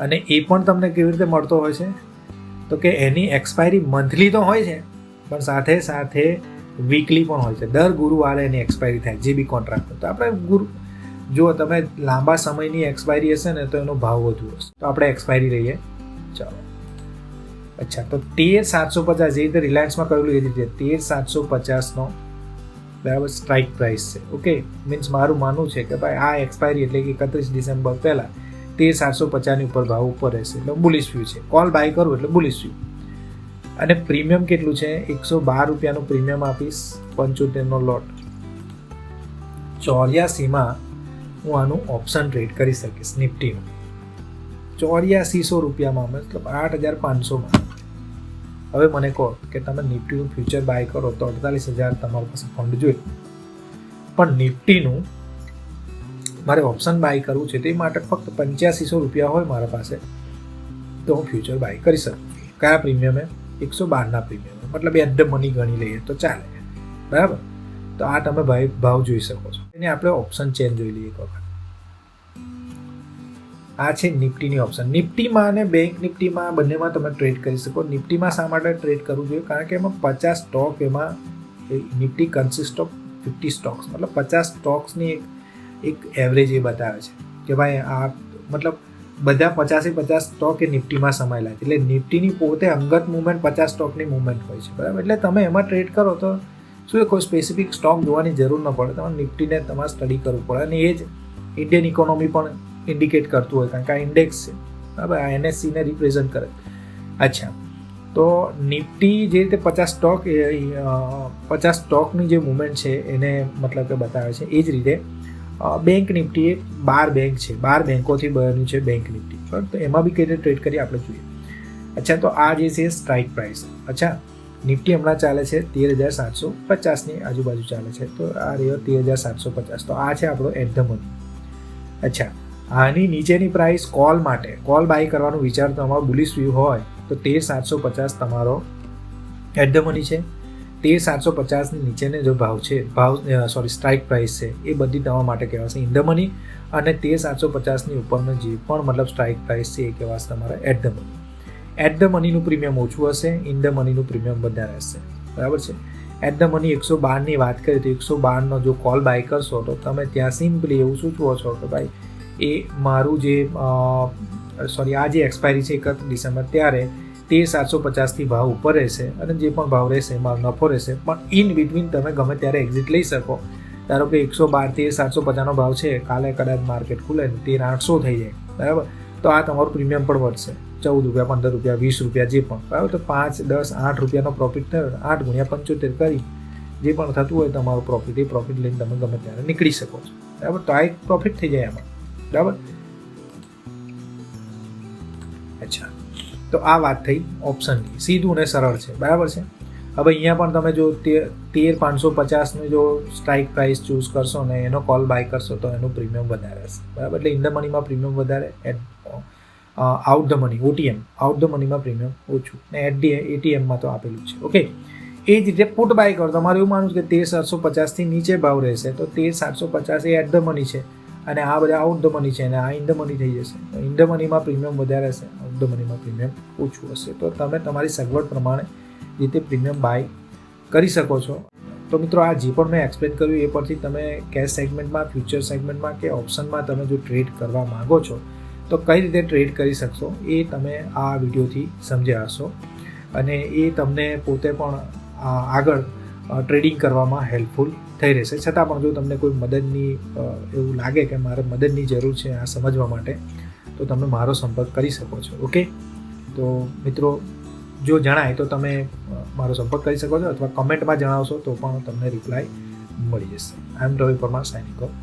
અને એ પણ તમને કેવી રીતે મળતો હોય છે? તો કે એની એક્સપાયરી મંથલી તો હોય છે, પણ સાથે સાથે વીકલી પણ હોય છે. દર ગુરુવારે એની એક્સપાયરી થાય, જે બી કોન્ટ્રાક્ટ. તો આપણે જો તમે લાંબા સમયની એક્સપાયરી હશે ને, તો એનો ભાવ વધુ હશે. તો આપણે એક્સપાયરી લઈએ. ચાલો, અચ્છા, તો 13,750 જે રીતે રિલાયન્સમાં કરેલું એ રીતે 13,750નો બરાબર સ્ટ્રાઇક પ્રાઇસ છે. ઓકે, મીન્સ મારું માનવું છે કે ભાઈ આ એક્સપાયરી એટલે કે 31 ડિસેમ્બર પહેલાં 13,750ની ઉપર ભાવ ઉપર રહેશે એટલે બુલિશ વ્યૂ છે. કોલ બાય કરું એટલે બુલિશ વ્યૂ. અને પ્રીમિયમ કેટલું છે? 112 રૂપિયાનું પ્રીમિયમ આપીશ, 75નો લોટ. 84માં હું આનું ઓપ્શન ટ્રેડ કરી શકીશ નિફ્ટીનું. 8400 રૂપિયામાં મતલબ 8,500માં. હવે મને કહો કે તમે નિફ્ટીનું ફ્યુચર બાય કરો તો 48,000 તમારી પાસે ફંડ જોઈએ, પણ નિફ્ટીનું મારે ઓપ્શન બાય કરવું છે તે માટે ફક્ત 8500 રૂપિયા હોય મારા પાસે તો હું ફ્યુચર બાય કરી શકું. કયા પ્રીમિયમે? 112ના પ્રીમિયમે, મતલબ એટ ધ મની ગણી લઈએ તો ચાલે. બરાબર, તો આ તમે ભાવ જોઈ શકો છો. એને આપણે ઓપ્શન ચેન જોઈ લઈએ એક વખત. આ છે નિફ્ટીની ઓપ્શન. નિફ્ટીમાં અને બેંક નિફ્ટીમાં બંનેમાં તમે ટ્રેડ કરી શકો. નિફ્ટીમાં શા માટે ટ્રેડ કરવું જોઈએ? કારણ કે એમાં 50 સ્ટોક, એમાં નિફ્ટી કન્સિસ્ટ ઓફ 50 સ્ટોક્સ, મતલબ 50 સ્ટોક્સની એક એવરેજ એ બતાવે છે કે ભાઈ આ મતલબ બધા 50 સ્ટોક એ નિફ્ટીમાં સમાયેલા છે. એટલે નિફ્ટીની પોતે અંગત મુવમેન્ટ 50 સ્ટોકની મુવમેન્ટ હોય છે. બરાબર, એટલે તમે એમાં ટ્રેડ કરો તો શું કોઈ સ્પેસિફિક સ્ટોક જોવાની જરૂર ન પડે, તમારે નિફ્ટીને તમારે સ્ટડી કરવું પડે. અને એ જ ઇન્ડિયન ઇકોનોમી પણ ઇન્ડિકેટ કરતું હોય, કારણ કે આ ઇન્ડેક્સ છે. બરાબર, આ એનએસસીને રિપ્રેઝન્ટ કરે. અચ્છા, તો નિફ્ટી જે રીતે 50 સ્ટોકની જે મુવમેન્ટ છે એને મતલબ કે બતાવે છે. એ જ રીતે બેંક નિફ્ટી એ 12 બેંક છે, 12 બેંકોથી બન્યું છે બેંક નિફ્ટી. બરાબર, તો એમાં બી કઈ રીતે ટ્રેડ કરીએ આપણે જોઈએ. અચ્છા, તો આ જે છે સ્ટ્રાઇક પ્રાઇસ. અચ્છા, નિફ્ટી હમણાં ચાલે છે 13,750ની આજુબાજુ ચાલે છે, તો આ રહ્યો 13,750. તો આ છે આપણો એટ ધ મની. અચ્છા, આની નીચેની પ્રાઇસ કોલ માટે, કોલ બાય કરવાનું વિચાર તમારો બુલિશ વ્યૂ હોય તો 13,750 તમારો એટ ધ મની છે. 13,750ની નીચેનો જો ભાવ છે, સ્ટ્રાઇક પ્રાઇસ છે, એ બધી તમારા માટે કહેવાશે ઇન ધ મની. અને 13,750ની ઉપરનો જે પણ મતલબ સ્ટ્રાઇક પ્રાઇસ છે એ કહેવાશે તમારે at the money. At the મનીનું પ્રીમિયમ ઓછું હશે, ઇન ધ મનીનું પ્રીમિયમ વધારે હશે. બરાબર છે. એટ ધ મની 112ની વાત કરીએ તો 112નો જો કોલ બાય કરશો તો તમે ત્યાં સિમ્પલી એવું સૂચવો છો કે ભાઈ એ મારું જે આ જે એક્સપાયરી છે 31 ડિસેમ્બર ત્યારે 13,750થી ભાવ ઉપર રહેશે અને જે પણ ભાવ રહેશે એમાં નફો રહેશે, પણ ઇન બિટવીન તમે ગમે ત્યારે એક્ઝિટ લઈ શકો. ધારો કે 112 13,750નો ભાવ છે, કાલે કદાચ માર્કેટ ખુલે 13,800 થઈ જાય. બરાબર, તો આ તમારું પ્રીમિયમ પણ વધશે, 14 રૂપિયા, 15 રૂપિયા, 20 રૂપિયા જે પણ. બરાબર, તો 5, 10, 8 રૂપિયાનો પ્રોફિટ થયો, 8 ગુણ્યા 75 કરી જે પણ થતું હોય તમારું પ્રોફિટ, એ પ્રોફિટ લઈને તમે ગમે ત્યારે નીકળી શકો છો. બરાબર, તો આ એક પ્રોફિટ થઈ જાય એમાં. બરાબર, અચ્છા, તો આ વાત થઈ ઓપ્શનની, સીધું ને સરળ છે. બરાબર છે. હવે અહીંયા પણ તમે જો 13,550ની જો સ્ટ્રાઇક પ્રાઇસ ચૂઝ કરશો ને એનો કોલ બાય કરશો તો એનું પ્રીમિયમ વધારે હશે. બરાબર, એટલે ઇન ધ મનીમાં પ્રીમિયમ વધારે, out the money OTM out the મનીમાં પ્રીમિયમ ઓછું, ને એટ ધી ATMમાં તો આપેલું છે. ઓકે, એ જ રીતે પુટ બાય કરો. તમારે એવું માનવું કે 13,750થી નીચે ભાવ રહેશે તો 13,750 એ એટ ધ મની છે અને આ બધા આઉટ ધ મની છે અને આ ઇન ધ મની થઈ જશે. ઇન ધ મનીમાં પ્રીમિયમ વધારે હશે, આઉટ ધ મનીમાં પ્રીમિયમ ઓછું હશે. તો તમે તમારી સગવડ પ્રમાણે રીતે પ્રીમિયમ બાય કરી શકો છો. તો મિત્રો, આ જે પણ મેં એક્સપ્લેન કર્યું એ પરથી તમે કેશ સેગમેન્ટમાં, ફ્યુચર સેગમેન્ટમાં કે ઓપ્શનમાં તમે જો ટ્રેડ કરવા માગો છો તો કઈ રીતે ટ્રેડ કરી શકશો એ તમે આ વિડીયોથી સમજ્યા હશો અને એ તમને પોતે પણ આગળ ટ્રેડિંગ કરવામાં હેલ્પફુલ થઈ રહેશે. છતાં પણ જો તમને કોઈ મદદની એવું લાગે કે મારે મદદની જરૂર છે આ સમજવા માટે તો તમે મારો સંપર્ક કરી શકો છો. ઓકે, તો મિત્રો જો જણાય તો તમે મારો સંપર્ક કરી શકો છો અથવા કમેન્ટમાં જણાવશો તો પણ તમને રિપ્લાય મળી જશે. આઈ એમ રવિ પરમાર, સાઇનિંગ ઓફ.